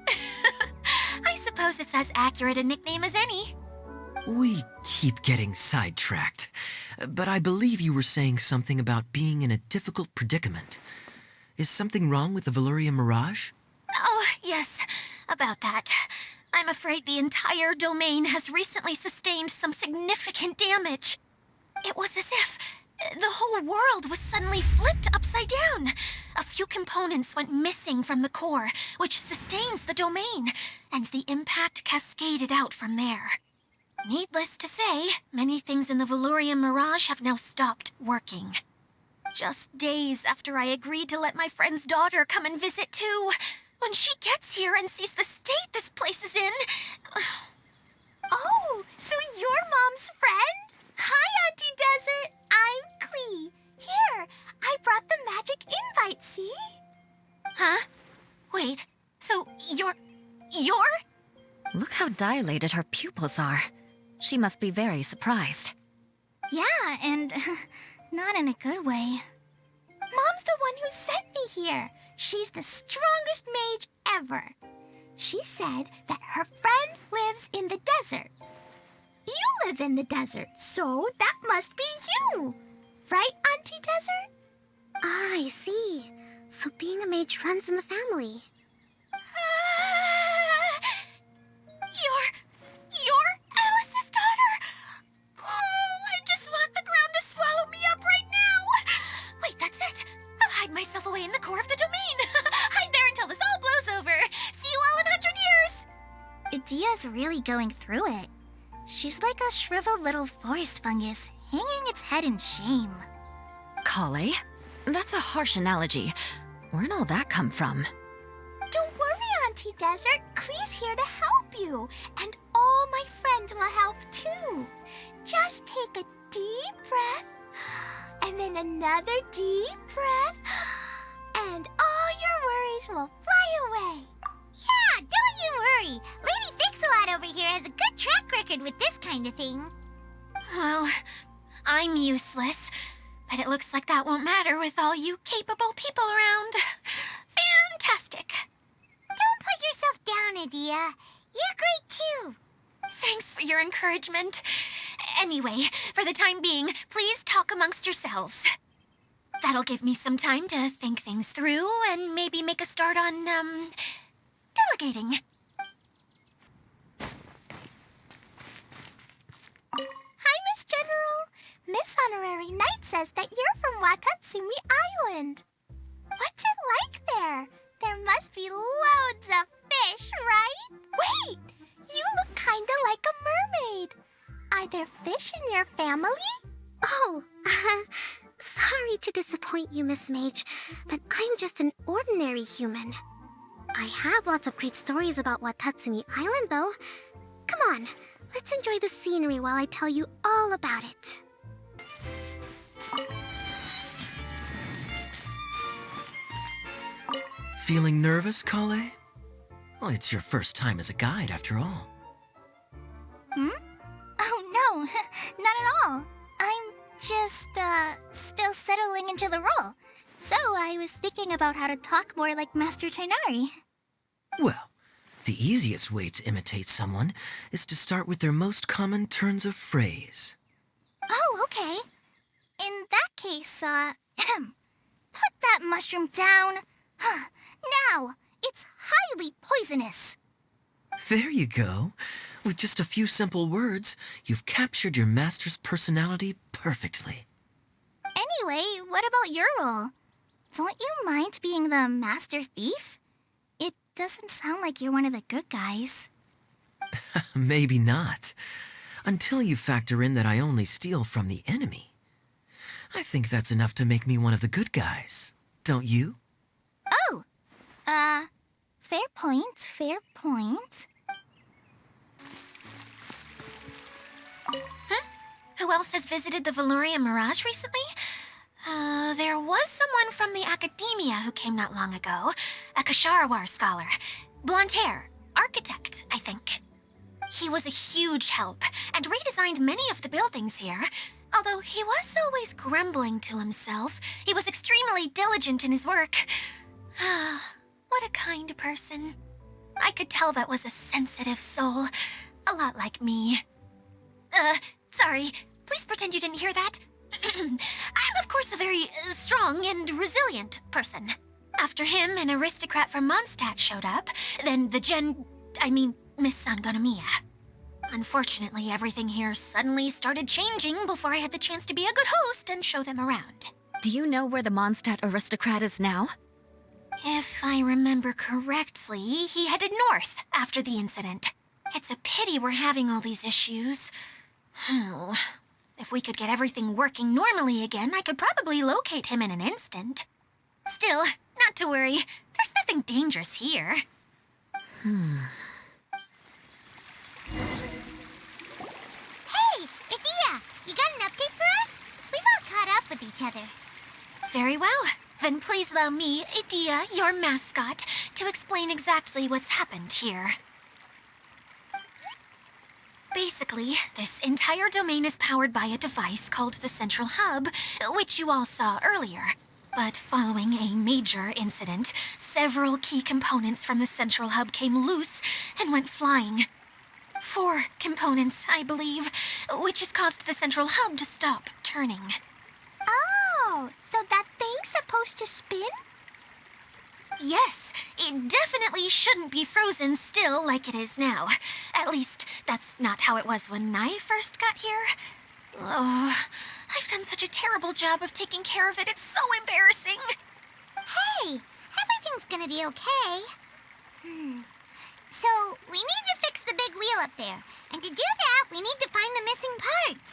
I suppose it's as accurate a nickname as any. We keep getting sidetracked, but I believe you were saying something about being in a difficult predicament. Is something wrong with the Veluria Mirage? Oh, yes, about that. I'm afraid the entire domain has recently sustained some significant damage. It was as if the whole world was suddenly flipped upside down. A few components went missing from the core, which sustains the domain, and the impact cascaded out from there. Needless to say, many things in the Veluria Mirage have now stopped working. Just days after I agreed to let my friend's daughter come and visit too. When she gets here and sees the state this place is in... Oh, so you're Mom's friend? Hi, Auntie Desert. I'm Klee. Here, I brought the magic invite, see? Huh? Wait, so you're... Look how dilated her pupils are. She must be very surprised. Yeah, and not in a good way. Mom's the one who sent me here. She's the strongest mage ever. She said that her friend lives in the desert. You live in the desert, so that must be you. Right, Auntie Desert? Ah, I see. So being a mage runs in the family. You're Alice's daughter? Oh, I just want the ground to swallow me up right now. Wait, that's it. I'll hide myself away in the core of the domain. Hide there until this all blows over. See you all in 100 years. Adia's really going through it. She's like a shriveled little forest fungus, hanging its head in shame. Kale? That's a harsh analogy. Where'd all that come from? Don't worry, Auntie Desert. Klee's here to help you. And all my friends will help too. Just take a deep breath, and then another deep breath, and all your worries will fly away. Yeah, don't you worry. Lady Fix-a-Lot over here has a good track record with this kind of thing. Well, I'm useless. But it looks like that won't matter with all you capable people around. Fantastic. Don't put yourself down, Adia. You're great too. Thanks for your encouragement. Anyway, for the time being, please talk amongst yourselves. That'll give me some time to think things through and maybe make a start on, delegating. Hi, Miss General. Miss Honorary Knight says that you're from Watatsumi Island. What's it like there? There must be loads of fish, right? Wait! You look kinda like a mermaid. Are there fish in your family? Oh, sorry to disappoint you, Miss Mage, but I'm just an ordinary human. I have lots of great stories about Watatsumi Island, though. Come on, let's enjoy the scenery while I tell you all about it. Feeling nervous, Kale? Well, it's your first time as a guide, after all. Oh, no, not at all. I'm just, still settling into the role. So I was thinking about how to talk more like Master Tighnari. Well, the easiest way to imitate someone is to start with their most common turns of phrase. Oh, okay. In that case, put that mushroom down. Now, it's highly poisonous. There you go. With just a few simple words, you've captured your master's personality perfectly. Anyway, what about your role? Don't you mind being the master thief? It doesn't sound like you're one of the good guys. Maybe not. Until you factor in that I only steal from the enemy. I think that's enough to make me one of the good guys. Don't you? Oh! Fair point, fair point. Who else has visited the Veloria Mirage recently? There was someone from the academia who came not long ago. A Kasharawar scholar. Blonde hair. Architect, I think. He was a huge help and redesigned many of the buildings here. Although he was always grumbling to himself, he was extremely diligent in his work. What a kind person. I could tell that was a sensitive soul. A lot like me. Sorry. Please pretend you didn't hear that. I'm, of course, a very strong and resilient person. After him, an aristocrat from Mondstadt showed up, then Miss Sangonomiya. Unfortunately, everything here suddenly started changing before I had the chance to be a good host and show them around. Do you know where the Mondstadt aristocrat is now? If I remember correctly, he headed north after the incident. It's a pity we're having all these issues. If we could get everything working normally again, I could probably locate him in an instant. Still, not to worry. There's nothing dangerous here. Hey, Idia! You got an update for us? We've all caught up with each other. Very well. Then please allow me, Idia, your mascot, to explain exactly what's happened here. Basically, this entire domain is powered by a device called the Central Hub, which you all saw earlier. But following a major incident, several key components from the Central Hub came loose and went flying. 4 components, I believe, which has caused the Central Hub to stop turning. Oh, so that thing's supposed to spin? Yes, it definitely shouldn't be frozen still like it is now. At least, that's not how it was when I first got here. Oh, I've done such a terrible job of taking care of it. It's so embarrassing. Hey, everything's gonna be okay. So, we need to fix the big wheel up there. And to do that, we need to find the missing parts.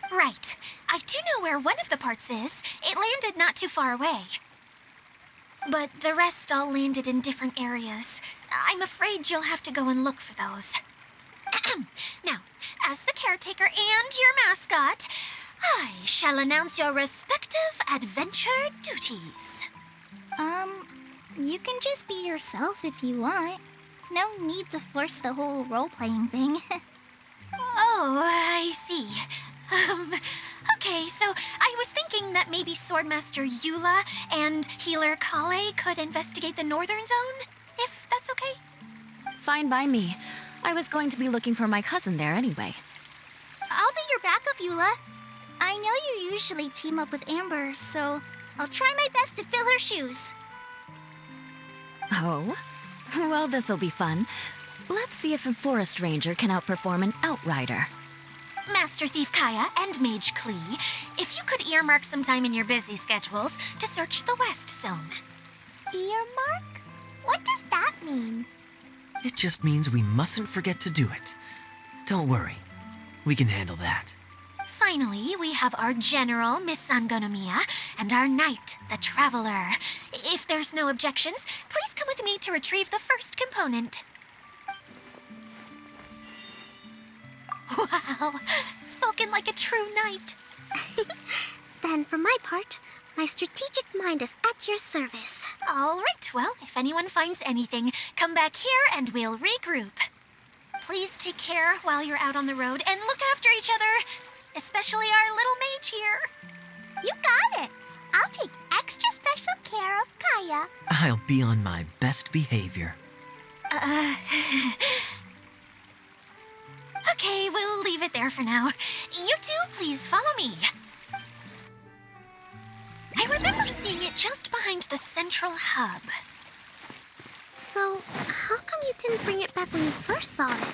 Right. I do know where one of the parts is. It landed not too far away. But the rest all landed in different areas. I'm afraid you'll have to go and look for those. Now, as the caretaker and your mascot, I shall announce your respective adventure duties. You can just be yourself if you want. No need to force the whole role-playing thing. Oh, I see. Okay, so I was thinking that maybe Swordmaster Eula and Healer Kale could investigate the Northern Zone, if that's okay? Fine by me. I was going to be looking for my cousin there anyway. I'll be your backup, Eula. I know you usually team up with Amber, so I'll try my best to fill her shoes. Oh? Well, this'll be fun. Let's see if a forest ranger can outperform an outrider. Master Thief Kaya and Mage Klee, if you could earmark some time in your busy schedules to search the West Zone. Earmark? What does that mean? It just means we mustn't forget to do it. Don't worry. We can handle that. Finally, we have our General, Miss Sangonomiya, and our Knight, the Traveler. If there's no objections, please come with me to retrieve the first component. Wow, spoken like a true knight. Then, for my part, my strategic mind is at your service. All right, well, if anyone finds anything, come back here and we'll regroup. Please take care while you're out on the road and look after each other, especially our little mage here. You got it. I'll take extra special care of Kaya. I'll be on my best behavior. Okay, we'll leave it there for now. You two, please follow me. I remember seeing it just behind the central hub. So, how come you didn't bring it back when you first saw it?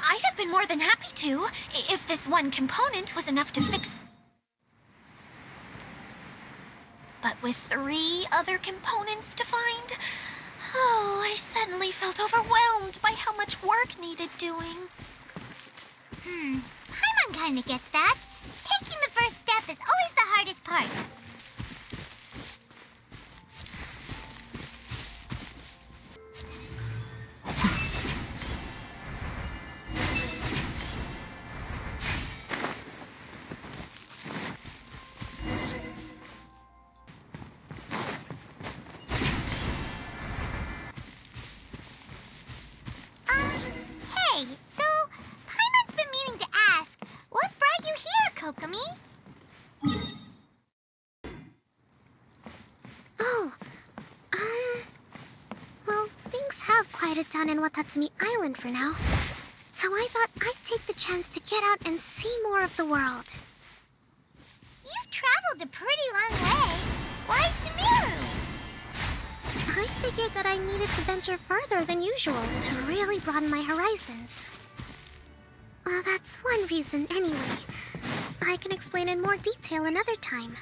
I'd have been more than happy to, if this one component was enough to fix... But with 3 other components to find... Oh, I suddenly felt overwhelmed by how much work needed doing. Paimon kinda gets that. Taking the first step is always the hardest part. Hey, so Paimon's been meaning to ask, what brought you here, Kokomi? Oh, well, things have quieted down in Watatsumi Island for now. So I thought I'd take the chance to get out and see more of the world. You've traveled a pretty long way. Why Sumeru? I figured that I needed to venture further than usual to really broaden my horizons. Well, that's one reason anyway. I can explain in more detail another time.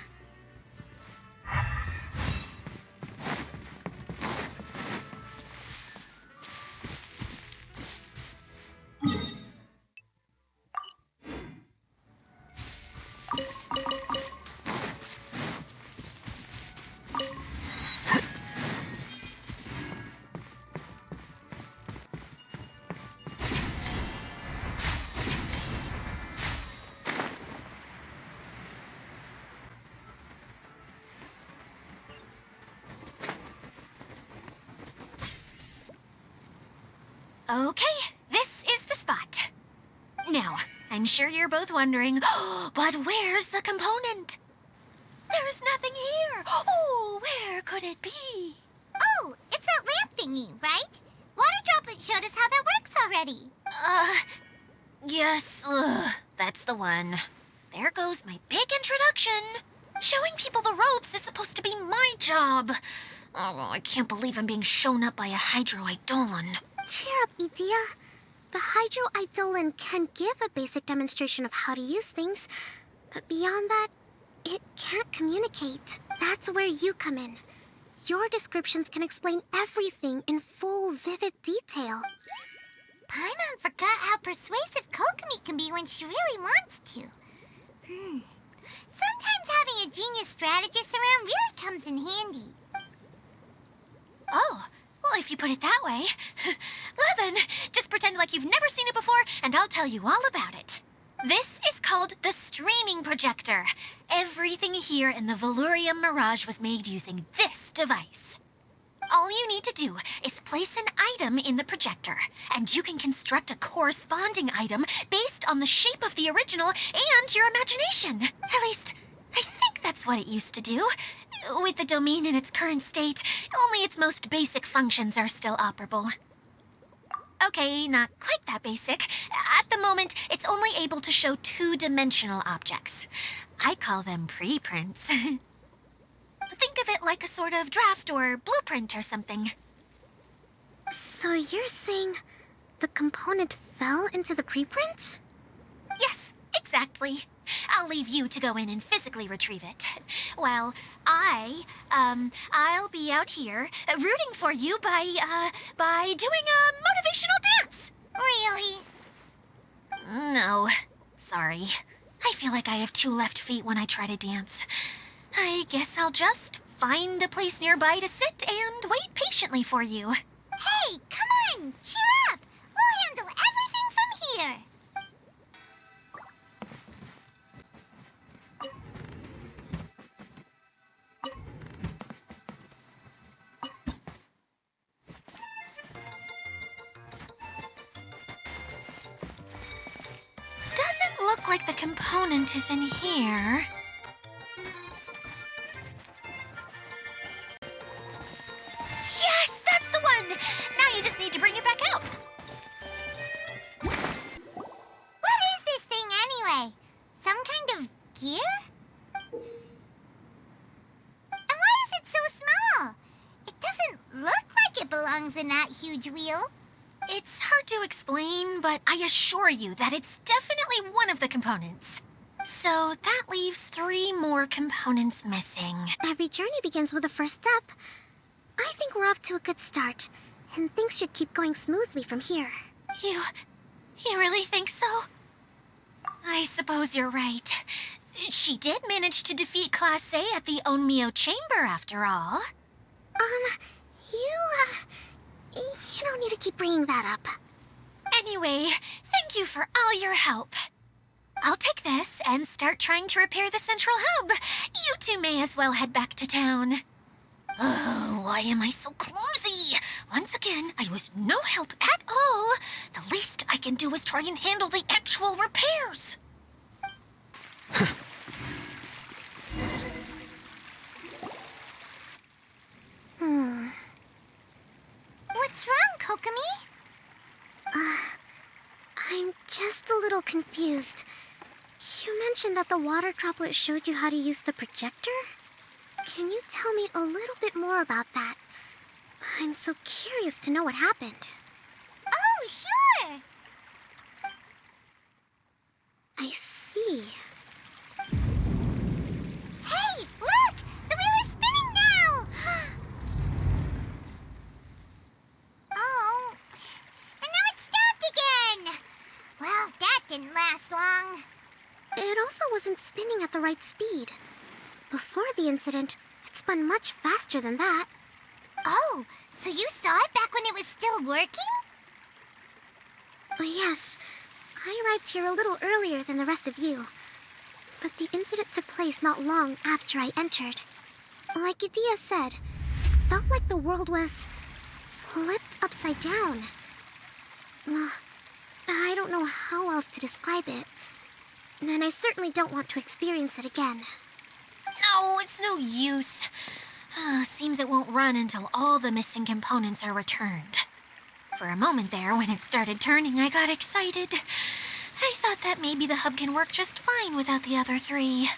Okay, this is the spot. Now, I'm sure you're both wondering, but where's the component? There's nothing here. Oh, where could it be? Oh, it's that lamp thingy, right? Water Droplet showed us how that works already. Yes, that's the one. There goes my big introduction. Showing people the ropes is supposed to be my job. Oh, I can't believe I'm being shown up by a Hydro Eidolon. Cheer up, Idia. The Hydro Eidolon can give a basic demonstration of how to use things, but beyond that, it can't communicate. That's where you come in. Your descriptions can explain everything in full, vivid detail. Paimon forgot how persuasive Kokomi can be when she really wants to. Sometimes having a genius strategist around really comes in handy. Oh, well, if you put it that way. Well then, just pretend like you've never seen it before, and I'll tell you all about it. This is called the streaming projector. Everything here in the Velurium Mirage was made using this device. All you need to do is place an item in the projector, and you can construct a corresponding item based on the shape of the original and your imagination. At least, I think that's what it used to do. With the domain in its current state, only its most basic functions are still operable. Okay, not quite that basic. At the moment, it's only able to show two-dimensional objects. I call them preprints. Think of it like a sort of draft or blueprint or something. So you're saying the component fell into the preprints? Yes, exactly. I'll leave you to go in and physically retrieve it. While I'll be out here rooting for you by doing a motivational dance. Really? No, sorry. I feel like I have two left feet when I try to dance. I guess I'll just find a place nearby to sit and wait patiently for you. Hey, come on! Cheer up! We'll handle everything from here! Doesn't look like the component is in here. Yes, that's the one! Now you just need to bring it back out. What is this thing anyway? Some kind of gear? And why is it so small? It doesn't look like it belongs in that huge wheel. It's hard to explain, but I assure you that it's definitely one of the components. So that leaves 3 more components missing. Every journey begins with a first step. I think we're off to a good start, and things should keep going smoothly from here. You really think so? I suppose you're right. She did manage to defeat Class A at the Onmyo Chamber, after all. You don't need to keep bringing that up. Anyway, thank you for all your help. I'll take this and start trying to repair the central hub. You two may as well head back to town. Oh, why am I so clumsy? Once again, I was no help at all. The least I can do is try and handle the actual repairs. What's wrong, Kokomi? I'm just a little confused. You mentioned that the water droplet showed you how to use the projector? Can you tell me a little bit more about that? I'm so curious to know what happened. Oh, sure! I see. Hey, look! The wheel is spinning now! Oh, and now it's stopped again! Well, that didn't last long. It also wasn't spinning at the right speed. Before the incident, it spun much faster than that. Oh, so you saw it back when it was still working? Oh, yes. I arrived here a little earlier than the rest of you. But the incident took place not long after I entered. Like Idia said, it felt like the world was flipped upside down. I don't know how else to describe it. And I certainly don't want to experience it again. No, it's no use. Seems it won't run until all the missing components are returned. For a moment there, when it started turning, I got excited. I thought that maybe the hub can work just fine without the other 3.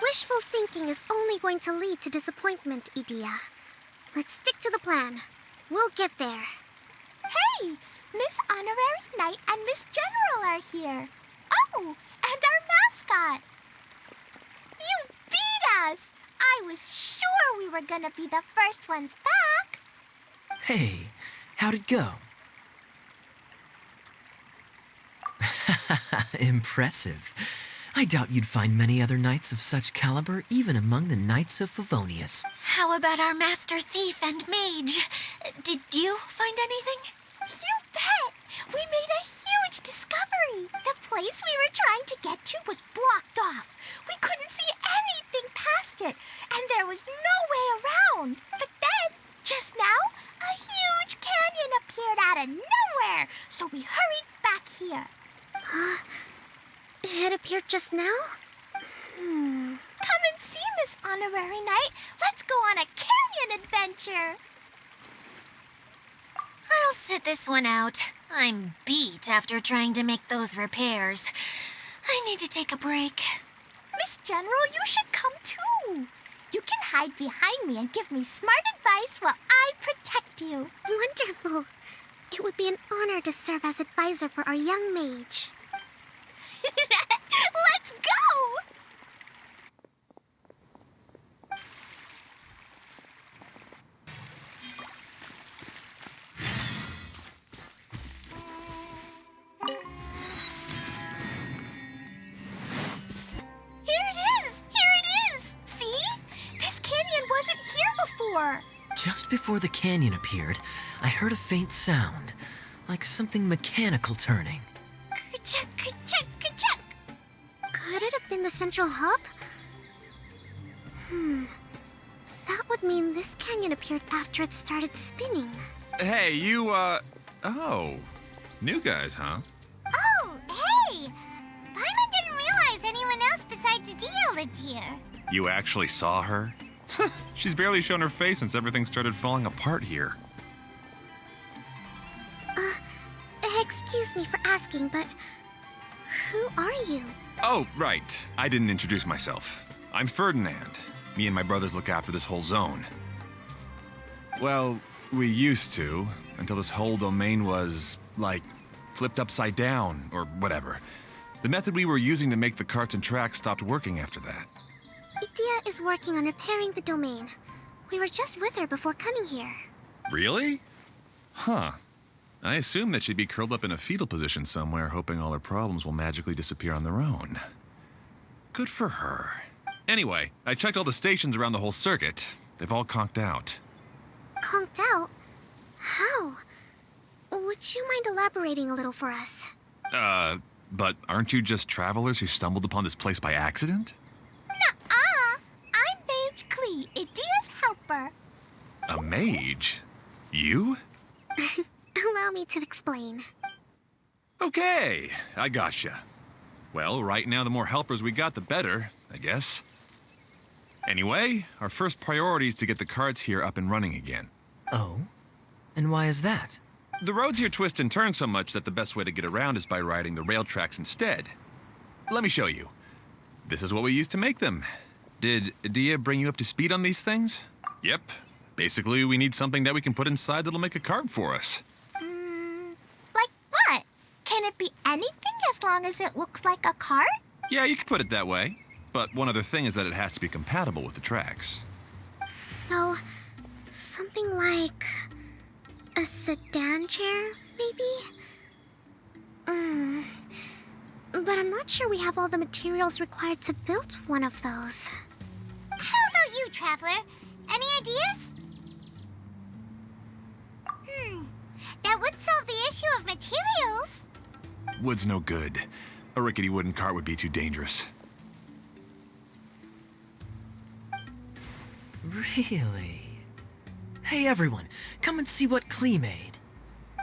Wishful thinking is only going to lead to disappointment, Idia. Let's stick to the plan. We'll get there. Hey, Miss Honorary Knight and Miss General are here. Oh, and our mascot. You beat us! I was sure we were gonna be the first ones back. Hey, how'd it go? Impressive. I doubt you'd find many other knights of such caliber even among the Knights of Favonius. How about our master thief and mage? Did you find anything? You bet! We made a huge discovery. The place we were trying to get to was blocked off. We couldn't see anything past it, and there was no way around. But then, just now, a huge canyon appeared out of nowhere, so we hurried back here. It appeared just now? Come and see, Miss Honorary Knight. Let's go on a canyon adventure. I'll sit this one out. I'm beat after trying to make those repairs. I need to take a break. Miss General, you should come too. You can hide behind me and give me smart advice while I protect you. Wonderful. It would be an honor to serve as advisor for our young mage. Let's go! Just before the canyon appeared, I heard a faint sound, like something mechanical turning. Ka-chuck, ka-chuck, ka-chuck. Could it have been the central hub? That would mean this canyon appeared after it started spinning. Hey, you, oh. New guys, huh? Oh, hey! Paimon didn't realize anyone else besides Dia lived here. You actually saw her? She's barely shown her face since everything started falling apart here. Excuse me for asking, but who are you? Oh, right. I didn't introduce myself. I'm Ferdinand. Me and my brothers look after this whole zone. Well, we used to, until this whole domain was, like, flipped upside down, or whatever. The method we were using to make the carts and tracks stopped working after that. Idia is working on repairing the domain. We were just with her before coming here. Really? Huh. I assume that she'd be curled up in a fetal position somewhere, hoping all her problems will magically disappear on their own. Good for her. Anyway, I checked all the stations around the whole circuit. They've all conked out. Conked out? How? Would you mind elaborating a little for us? But aren't you just travelers who stumbled upon this place by accident? Nuh-uh. I'm Mage Klee, Idia's helper. A mage? You? Allow me to explain. Okay, I gotcha. Well, right now the more helpers we got, the better, I guess. Anyway, our first priority is to get the carts here up and running again. Oh? And why is that? The roads here twist and turn so much that the best way to get around is by riding the rail tracks instead. Let me show you. This is what we used to make them. Did Dia bring you up to speed on these things? Yep. Basically, we need something that we can put inside that'll make a cart for us. Like what? Can it be anything as long as it looks like a cart? Yeah, you could put it that way. But one other thing is that it has to be compatible with the tracks. So, something like a sedan chair, maybe? But I'm not sure we have all the materials required to build one of those. How about you, Traveler? Any ideas? That would solve the issue of materials. Wood's no good. A rickety wooden cart would be too dangerous. Really? Hey everyone, come and see what Klee made.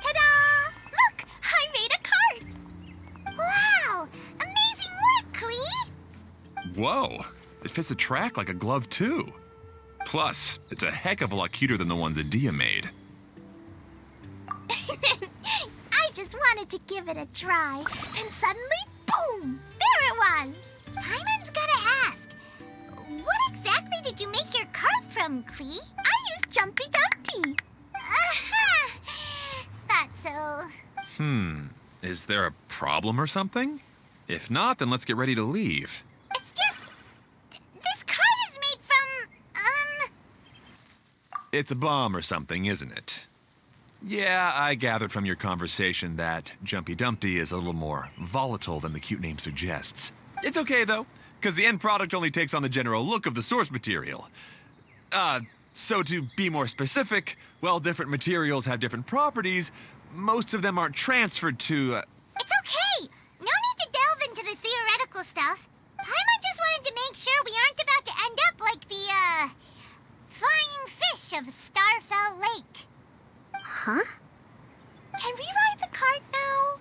Ta-da! Look! I made a cart! Wow! Amazing work, Klee! Whoa! It fits the track like a glove, too. Plus, it's a heck of a lot cuter than the ones that Dia made. I just wanted to give it a try, and suddenly, boom! There it was! Paimon's gotta ask. What exactly did you make your cart from, Klee? I used Jumpy Dumpty. Aha! Thought so. Is there a problem or something? If not, then let's get ready to leave. It's just... This cart is made from, It's a bomb or something, isn't it? Yeah, I gathered from your conversation that Jumpy Dumpty is a little more volatile than the cute name suggests. It's okay, though, because the end product only takes on the general look of the source material. So to be more specific, while different materials have different properties, most of them aren't transferred to, It's okay! No need to delve into the theoretical stuff. Paimon just wanted to make sure we aren't about to end up like the, flying fish of Starfell Lake. Huh? Can we ride the cart now?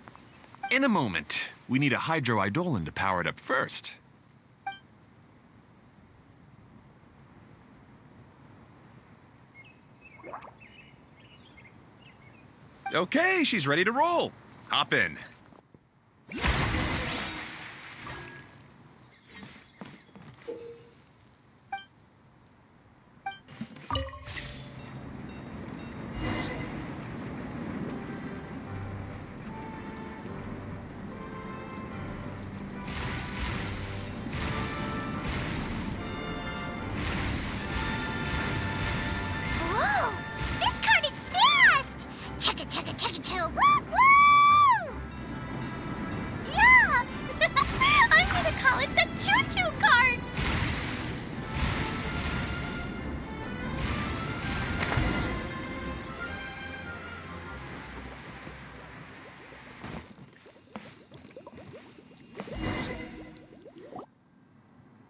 In a moment. We need a hydroidolin to power it up first. Okay, she's ready to roll. Hop in. Whoa! This cart is fast! Chugga chugga chugga chugga woo woo! Yeah! I'm gonna call it the choo-choo cart!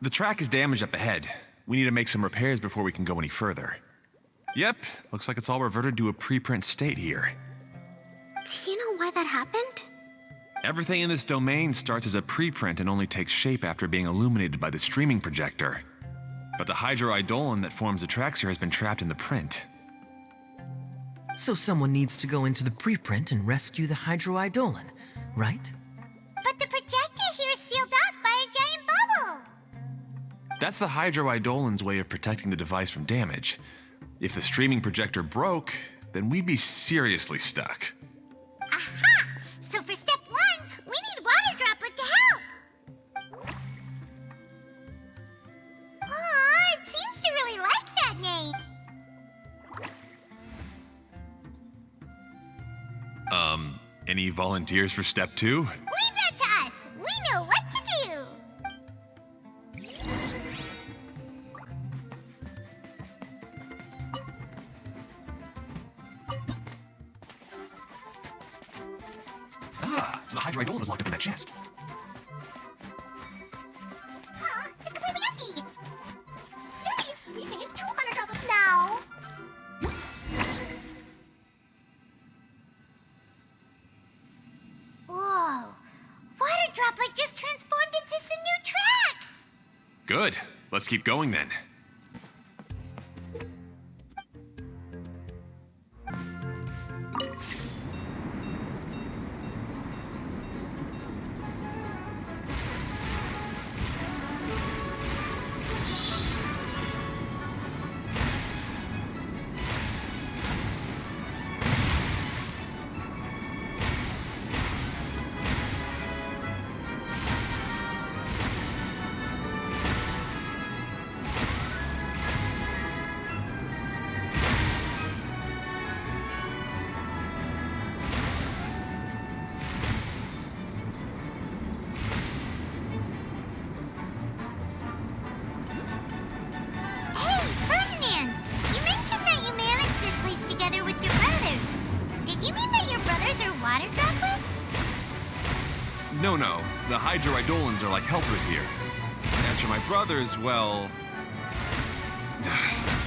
The track is damaged up ahead. We need to make some repairs before we can go any further. Yep, looks like it's all reverted to a preprint state here. Do you know why that happened? Everything in this domain starts as a preprint and only takes shape after being illuminated by the streaming projector. But the hydroidolin that forms the tracks here has been trapped in the print. So someone needs to go into the preprint and rescue the hydroidolin, right? But the projector here is sealed off by a giant bubble! That's the hydroidolin's way of protecting the device from damage. If the streaming projector broke, then we'd be seriously stuck. Aha! So for step 1, we need water droplet to help! Aw, it seems to really like that name! Any volunteers for step 2? Leave that to us! We know what to do! Ah, so the hydroidolin is locked up in that chest. It's completely empty! Yay! We saved 2 water droplets now! Whoa! Water droplet just transformed into some new tracks! Good. Let's keep going then. Hey, Ferdinand! You mentioned that you managed this place together with your brothers. Did you mean that your brothers are water droplets? No, the hydroidolins are like helpers here. As for my brothers, well...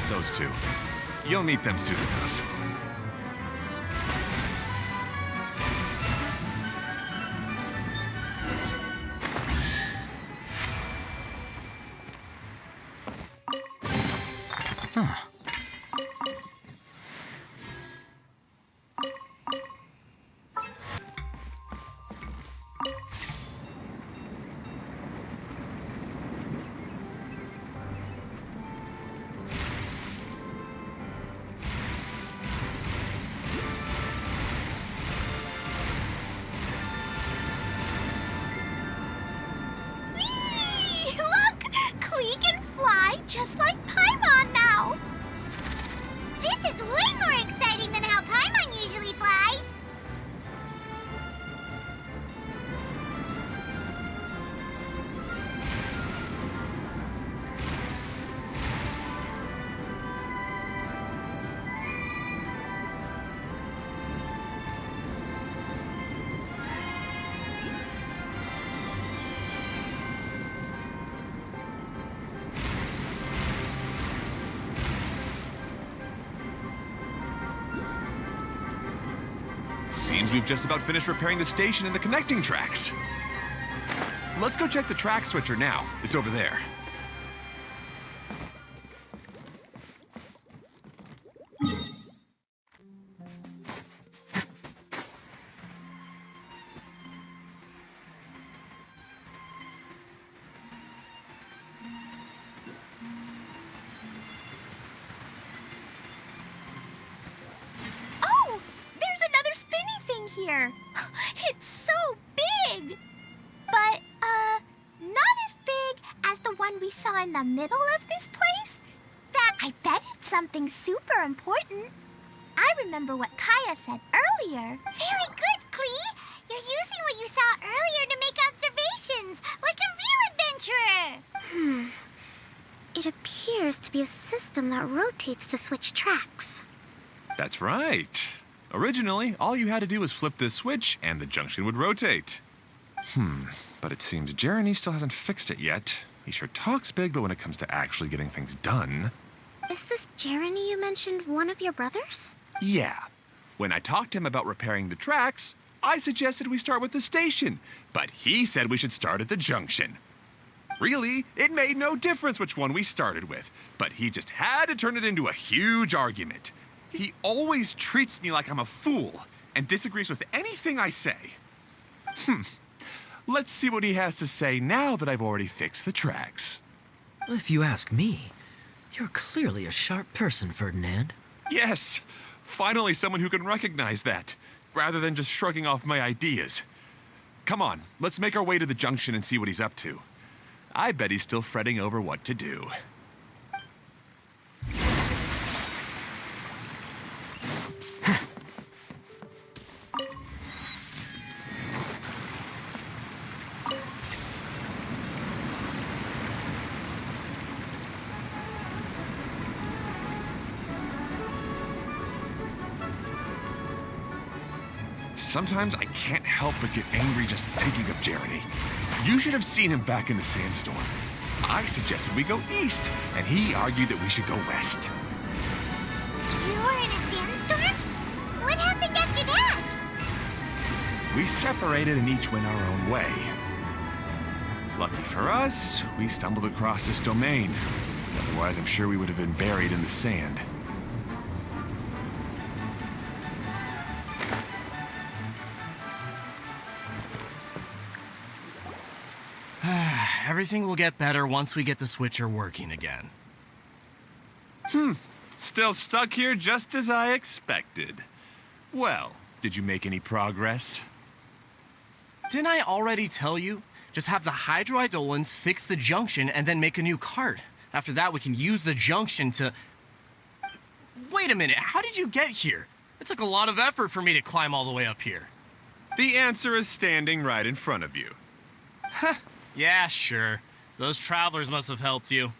those two. You'll meet them soon enough. Whee! Look! Klee can fly just like Paimon now! This is way more exciting than how Paimon usually flies! Seems we've just about finished repairing the station and the connecting tracks. Let's go check the track switcher now. It's over there. happening here? It's so big! But, not as big as the one we saw in the middle of this place? I bet it's something super important. I remember what Kaya said earlier. Very good, Klee. You're using what you saw earlier to make observations, like a real adventurer. It appears to be a system that rotates to switch tracks. That's right. Originally, all you had to do was flip this switch and the junction would rotate. But it seems Jeremy still hasn't fixed it yet. He sure talks big, but when it comes to actually getting things done... Is this Jeremy you mentioned one of your brothers? Yeah. When I talked to him about repairing the tracks, I suggested we start with the station, but he said we should start at the junction. Really, it made no difference which one we started with, but he just had to turn it into a huge argument. He always treats me like I'm a fool and disagrees with anything I say. Let's see what he has to say now that I've already fixed the tracks. If you ask me, you're clearly a sharp person, Ferdinand. Yes, finally someone who can recognize that, rather than just shrugging off my ideas. Come on, let's make our way to the junction and see what he's up to. I bet he's still fretting over what to do. Sometimes I can't help but get angry just thinking of Jeremy. You should have seen him back in the sandstorm. I suggested we go east, and he argued that we should go west. You were in a sandstorm? What happened after that? We separated and each went our own way. Lucky for us, we stumbled across this domain. Otherwise, I'm sure we would have been buried in the sand. Everything will get better once we get the switcher working again. Still stuck here just as I expected. Well, did you make any progress? Didn't I already tell you? Just have the hydroidolins fix the junction and then make a new cart. After that, we can use the junction to... Wait a minute, how did you get here? It took a lot of effort for me to climb all the way up here. The answer is standing right in front of you. Yeah, sure. Those travelers must have helped you.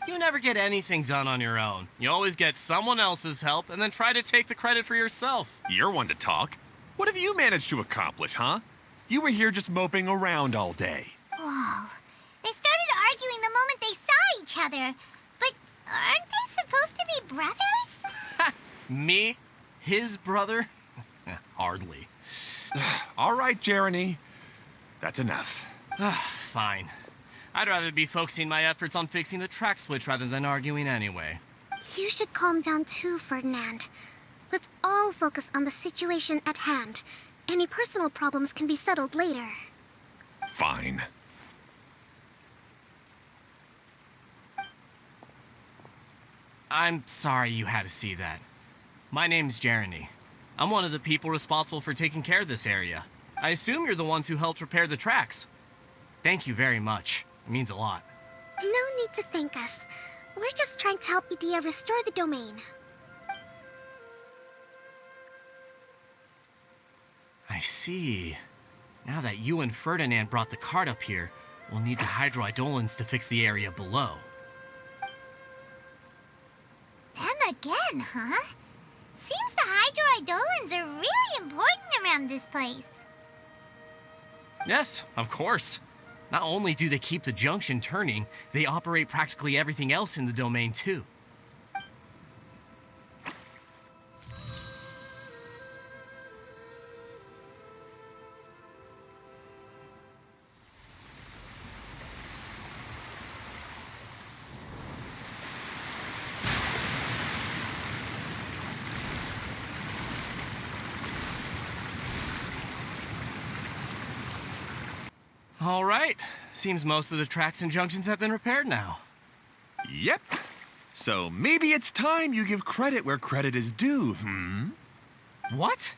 You never get anything done on your own. You always get someone else's help and then try to take the credit for yourself. You're one to talk. What have you managed to accomplish, huh? You were here just moping around all day. Whoa. They started arguing the moment they saw each other. But aren't they supposed to be brothers? Me? His brother? Hardly. All right, Jeremy. That's enough. Fine. I'd rather be focusing my efforts on fixing the track switch rather than arguing anyway. You should calm down too, Ferdinand. Let's all focus on the situation at hand. Any personal problems can be settled later. Fine. I'm sorry you had to see that. My name's Jeremy. I'm one of the people responsible for taking care of this area. I assume you're the ones who helped repair the tracks. Thank you very much. It means a lot. No need to thank us. We're just trying to help Edea restore the domain. I see. Now that you and Ferdinand brought the cart up here, we'll need the hydroidolins to fix the area below. Them again, huh? Seems the hydroidolins are really important around this place. Yes, of course. Not only do they keep the junction turning, they operate practically everything else in the domain too. All right. Seems most of the tracks and junctions have been repaired now. Yep. So maybe it's time you give credit where credit is due, What?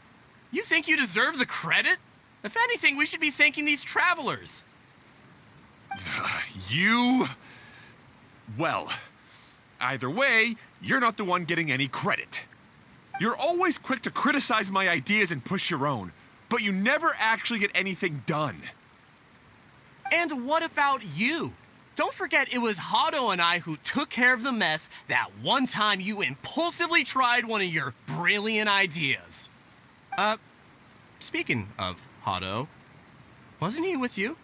You think you deserve the credit? If anything, we should be thanking these travelers. You... Well, either way, you're not the one getting any credit. You're always quick to criticize my ideas and push your own, but you never actually get anything done. And what about you? Don't forget it was Hado and I who took care of the mess that one time you impulsively tried one of your brilliant ideas. Speaking of Hado, wasn't he with you?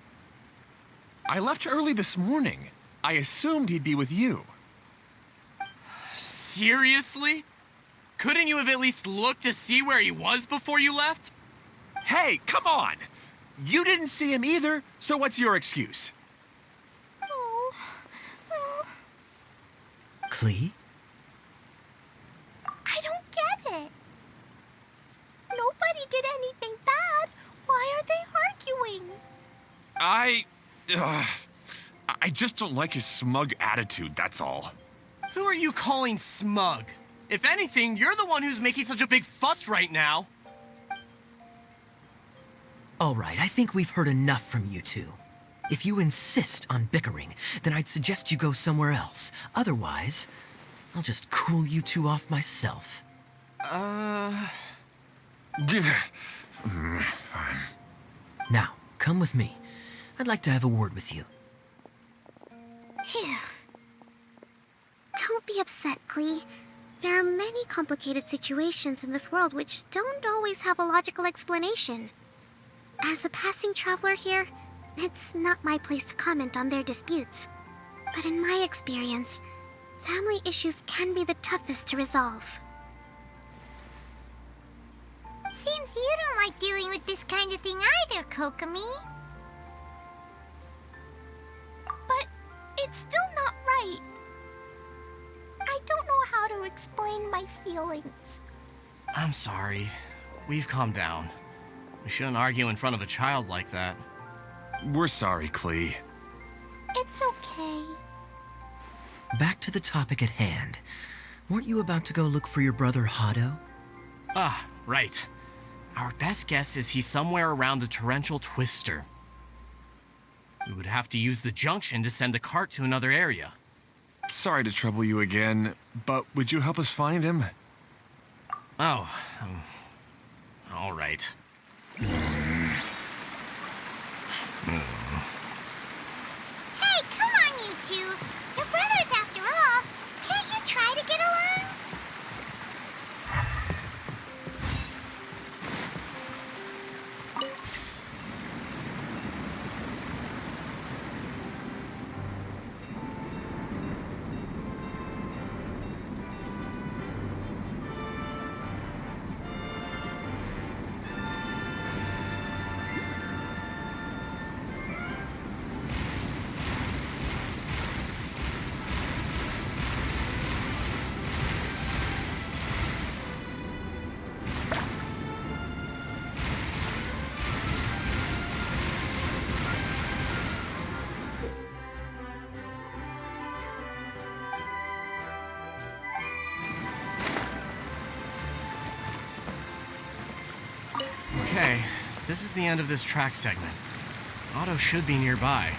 I left early this morning. I assumed he'd be with you. Seriously? Couldn't you have at least looked to see where he was before you left? Hey, come on! You didn't see him either, so what's your excuse? Klee? I don't get it. Nobody did anything bad. Why are they arguing? I just don't like his smug attitude, that's all. Who are you calling smug? If anything, you're the one who's making such a big fuss right now. All right, I think we've heard enough from you two. If you insist on bickering, then I'd suggest you go somewhere else. Otherwise, I'll just cool you two off myself. Fine. Now, come with me. I'd like to have a word with you. Phew. Don't be upset, Klee. There are many complicated situations in this world which don't always have a logical explanation. As a passing traveler here, it's not my place to comment on their disputes. But in my experience, family issues can be the toughest to resolve. Seems you don't like dealing with this kind of thing either, Kokomi. But it's still not right. I don't know how to explain my feelings. I'm sorry. We've calmed down. We shouldn't argue in front of a child like that. We're sorry, Klee. It's okay. Back to the topic at hand. Weren't you about to go look for your brother Hado? Ah, right. Our best guess is he's somewhere around the torrential twister. We would have to use the junction to send the cart to another area. Sorry to trouble you again, but would you help us find him? Oh, all right. Hey, come on, you two. You're brothers after all. Can't you try to get along? Okay, this is the end of this track segment. Otto should be nearby.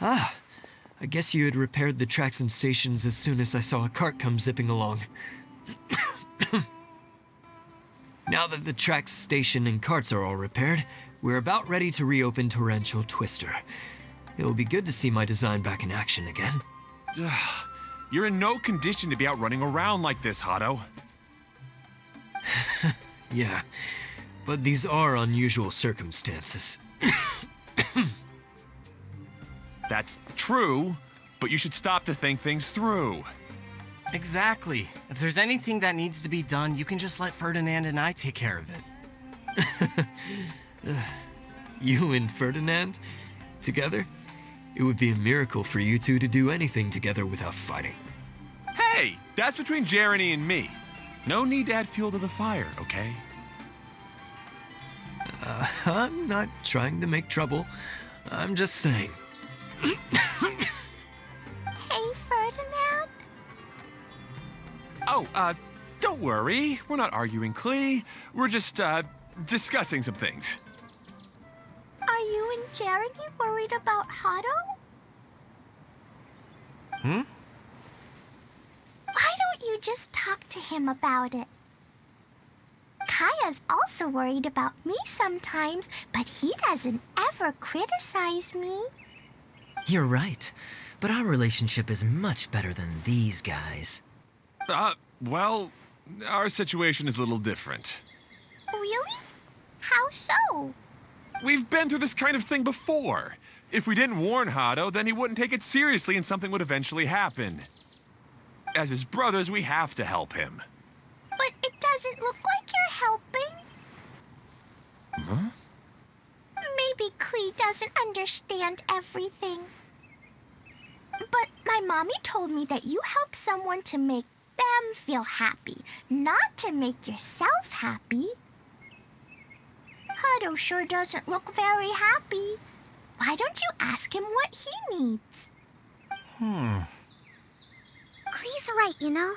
Ah, I guess you had repaired the tracks and stations as soon as I saw a cart come zipping along. Now that the tracks, station, and carts are all repaired, we're about ready to reopen Torrential Twister. It'll be good to see my design back in action again. You're in no condition to be out running around like this, Hado. Yeah, but these are unusual circumstances. That's true, but you should stop to think things through. Exactly. If there's anything that needs to be done, you can just let Ferdinand and I take care of it. You and Ferdinand? Together? It would be a miracle for you two to do anything together without fighting. Hey, that's between Jeremy and me. No need to add fuel to the fire, okay? I'm not trying to make trouble. I'm just saying. Hey, Ferdinand? Oh, don't worry. We're not arguing, Klee. We're just, discussing some things. Are you and Jeremy worried about Hado? Hmm? Why don't you just talk to him about it? Kaya's also worried about me sometimes, but he doesn't ever criticize me. You're right, but our relationship is much better than these guys. Well, our situation is a little different. Really? How so? We've been through this kind of thing before. If we didn't warn Hado, then he wouldn't take it seriously and something would eventually happen. As his brothers, we have to help him. But it doesn't look like you're helping. Huh? Maybe Klee doesn't understand everything. But my mommy told me that you help someone to make them feel happy, not to make yourself happy. Hado sure doesn't look very happy. Why don't you ask him what he needs? Klee's right, you know.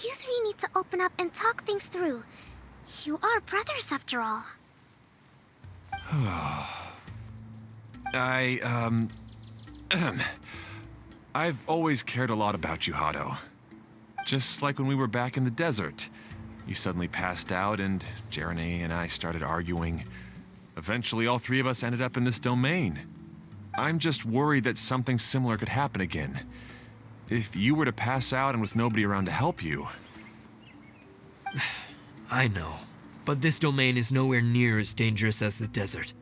You three need to open up and talk things through. You are brothers after all. I've always cared a lot about you, Hado. Just like when we were back in the desert. You suddenly passed out and Jeremy and I started arguing. Eventually, all three of us ended up in this domain. I'm just worried that something similar could happen again. If you were to pass out and with nobody around to help you. I know, but this domain is nowhere near as dangerous as the desert.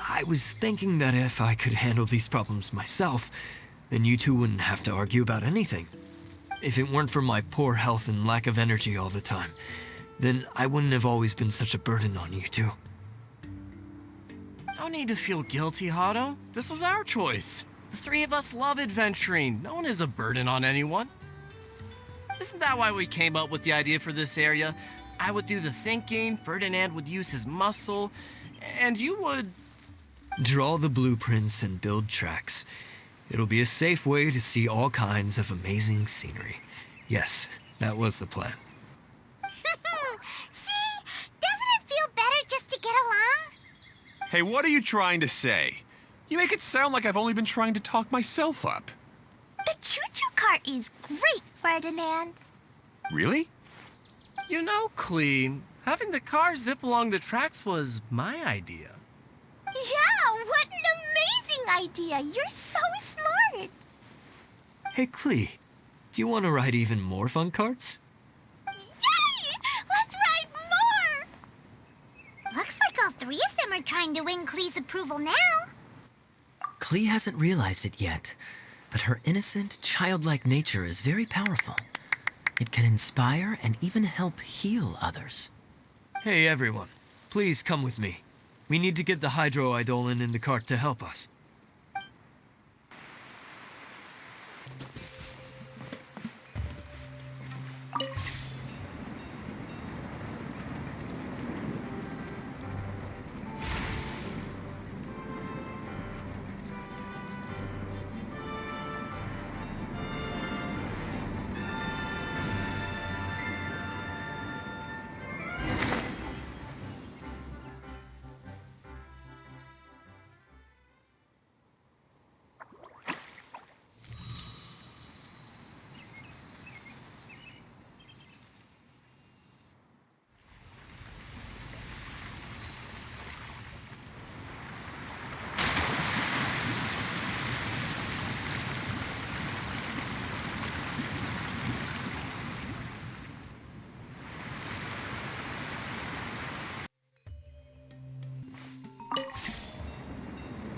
I was thinking that if I could handle these problems myself, then you two wouldn't have to argue about anything. If it weren't for my poor health and lack of energy all the time, then I wouldn't have always been such a burden on you two. No need to feel guilty, Hado. This was our choice. The three of us love adventuring. No one is a burden on anyone. Isn't that why we came up with the idea for this area? I would do the thinking, Ferdinand would use his muscle, and you would... Draw the blueprints and build tracks. It'll be a safe way to see all kinds of amazing scenery. Yes, that was the plan. See? Doesn't it feel better just to get along? Hey, what are you trying to say? You make it sound like I've only been trying to talk myself up. The choo-choo cart is great, Ferdinand. Really? You know, Klee, having the car zip along the tracks was my idea. Yeah, what an amazing idea. You're so smart. Hey, Klee, do you want to ride even more fun carts? Yay! Let's ride more! Looks like all three of them are trying to win Klee's approval now. Klee hasn't realized it yet, but her innocent, childlike nature is very powerful. It can inspire and even help heal others. Hey, everyone. Please come with me. We need to get the hydroidolin in the cart to help us.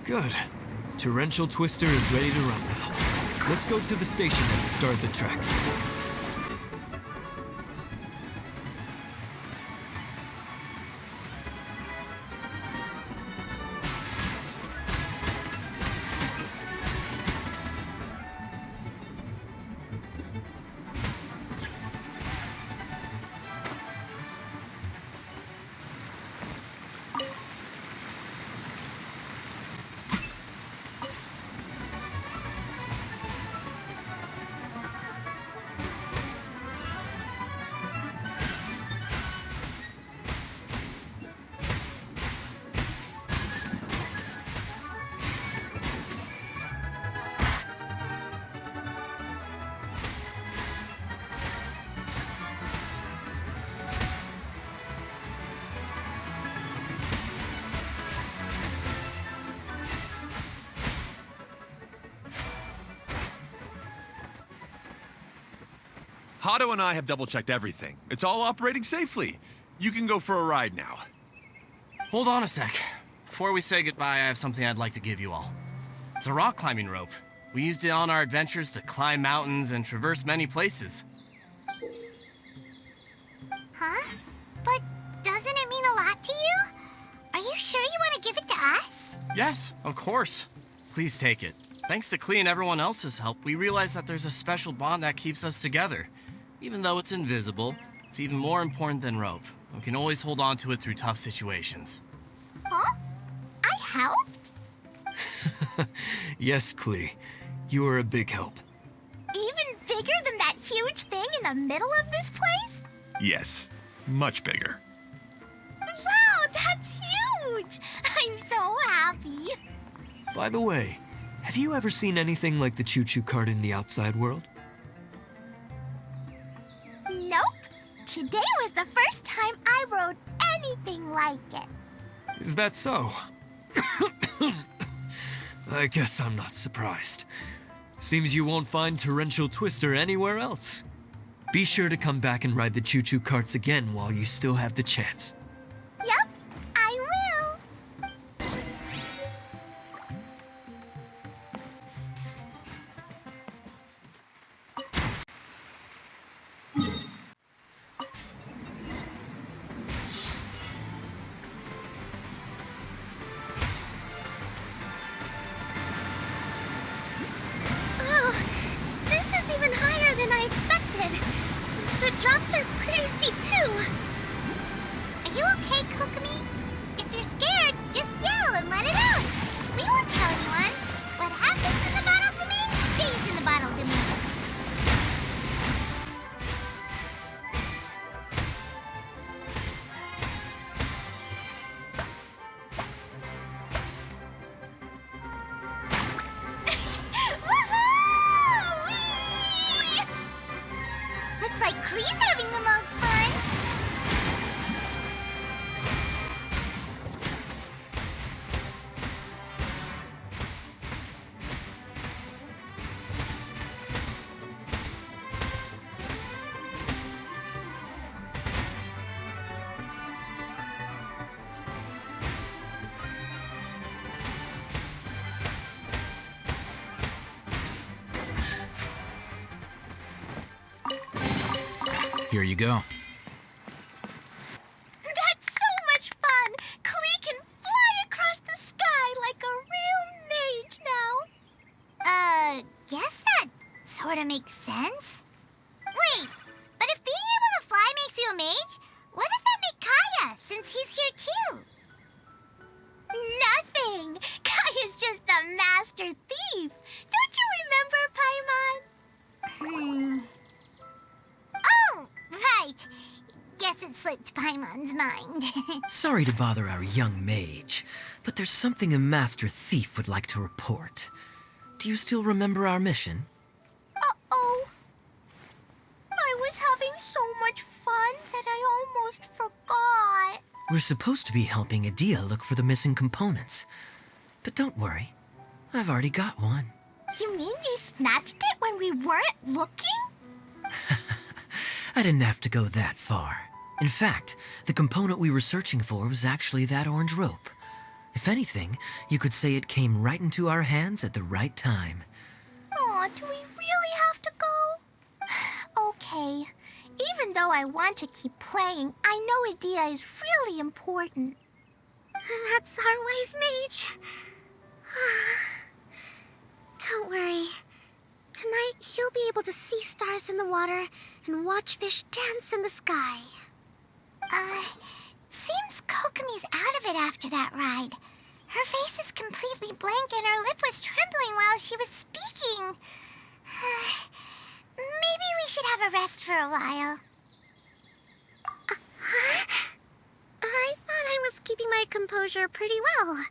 Good. Torrential Twister is ready to run now. Let's go to the station at the start of the trek. Hato and I have double-checked everything. It's all operating safely. You can go for a ride now. Hold on a sec. Before we say goodbye, I have something I'd like to give you all. It's a rock climbing rope. We used it on our adventures to climb mountains and traverse many places. Huh? But doesn't it mean a lot to you? Are you sure you want to give it to us? Yes, of course. Please take it. Thanks to Klee and everyone else's help, we realized that there's a special bond that keeps us together. Even though it's invisible, it's even more important than rope. We can always hold on to it through tough situations. Huh? I helped? Yes, Klee. You are a big help. Even bigger than that huge thing in the middle of this place? Yes, much bigger. Wow, that's huge! I'm so happy. By the way, have you ever seen anything like the choo-choo cart in the outside world? Nope. Today was the first time I rode anything like it. Is that so? I guess I'm not surprised. Seems you won't find Torrential Twister anywhere else. Be sure to come back and ride the choo-choo carts again while you still have the chance. Yep, I will. Oh, this is even higher than I expected. The drops are pretty steep too. Are you okay, Kokomi? If you're scared, just yell and let it out. We won't tell anyone. What happens in the bottle domain stays in the bottle domain. Woohoo! Looks like Klee's having the most fun. Here you go. That's so much fun! Klee can fly across the sky like a real mage now. Guess that sort of makes sense. Wait, but if being able to fly makes you a mage, what does that make Kaya, since he's here too? Nothing! Kaya's just the master thief. Don't you remember, Paimon? Oh, right. Guess it slipped Paimon's mind. Sorry to bother our young mage, but there's something a master thief would like to report. Do you still remember our mission? Uh-oh. I was having so much fun that I almost forgot. We're supposed to be helping Adia look for the missing components. But don't worry, I've already got one. You mean you snatched it when we weren't looking? I didn't have to go that far. In fact, the component we were searching for was actually that orange rope. If anything, you could say it came right into our hands at the right time. Aw, do we really have to go? Okay. Even though I want to keep playing, I know Idea is really important. That's our wise mage. Don't worry. Tonight, you'll be able to see stars in the water and watch fish dance in the sky. Seems Kokomi's out of it after that ride. Her face is completely blank and her lip was trembling while she was speaking. Maybe we should have a rest for a while. I thought I was keeping my composure pretty well.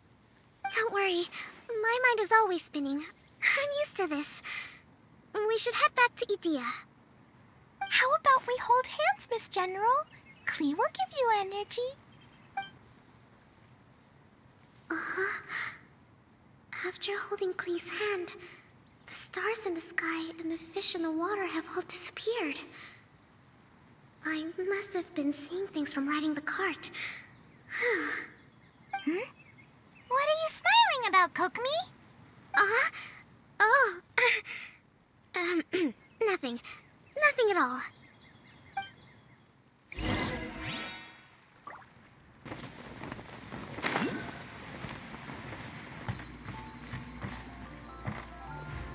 Don't worry, my mind is always spinning. I'm used to this. We should head back to Idea. How about we hold hands, Miss General? Klee will give you energy. After holding Klee's hand, the stars in the sky and the fish in the water have all disappeared. I must have been seeing things from riding the cart. What are you smiling about, Kokomi? Oh. Nothing. Nothing at all.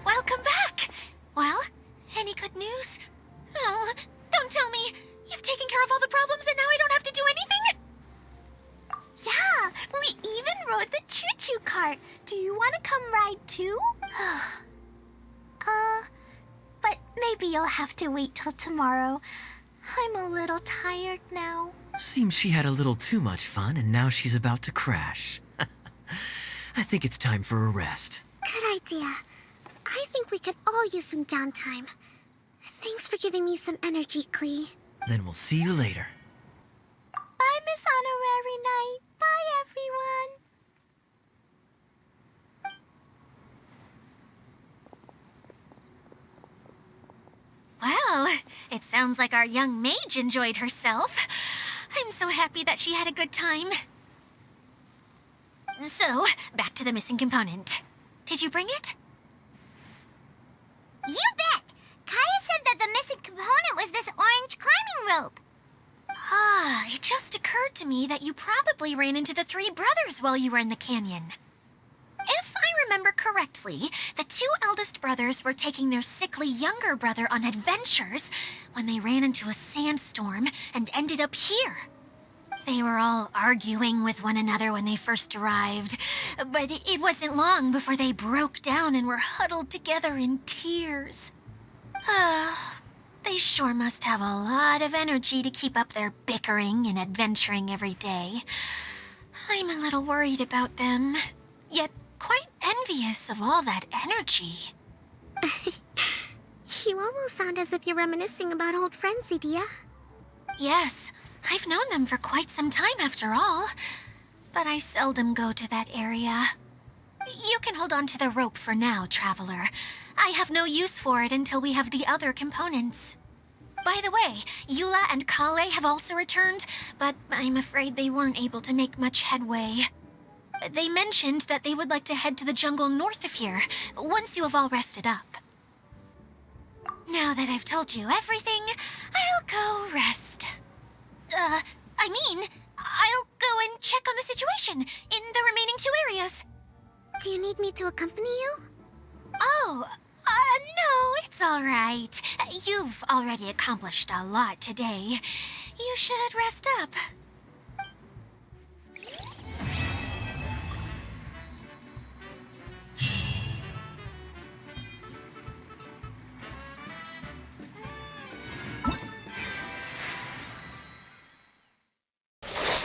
Welcome back! Well, any good news? Oh, don't tell me! You've taken care of all the problems and now I don't have to do anything? Yeah, we even rode the choo-choo cart. Do you want to come ride too? But maybe you'll have to wait till tomorrow. I'm a little tired now. Seems she had a little too much fun and now she's about to crash. I think it's time for a rest. Good idea. I think we could all use some downtime. Thanks for giving me some energy, Klee. Then we'll see you later. Bye, Miss Honorary Knight. Bye, everyone. Well, it sounds like our young mage enjoyed herself. I'm so happy that she had a good time. So, back to the missing component. Did you bring it? You bet! Kaya said that the missing component was this orange climbing rope. Ah, it just occurred to me that you probably ran into the three brothers while you were in the canyon. If I remember correctly, the two eldest brothers were taking their sickly younger brother on adventures when they ran into a sandstorm and ended up here. They were all arguing with one another when they first arrived, but it wasn't long before they broke down and were huddled together in tears. They sure must have a lot of energy to keep up their bickering and adventuring every day. I'm a little worried about them, yet quite envious of all that energy. You almost sound as if you're reminiscing about old friends, Idea. Yes, I've known them for quite some time after all, but I seldom go to that area. You can hold on to the rope for now, Traveler. I have no use for it until we have the other components. By the way, Eula and Kale have also returned, but I'm afraid they weren't able to make much headway. They mentioned that they would like to head to the jungle north of here, once you have all rested up. Now that I've told you everything, I'll go rest. I'll go and check on the situation in the remaining two areas. Do you need me to accompany you? Oh, no, it's all right. You've already accomplished a lot today. You should rest up.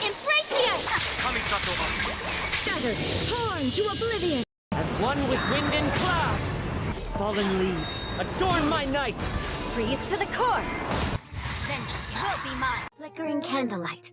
Embrace the ice! Shattered, torn to oblivion. As one with wind and cloud. Fallen leaves, adorn my night. Freeze to the core. Vengeance will be mine. Flickering candlelight.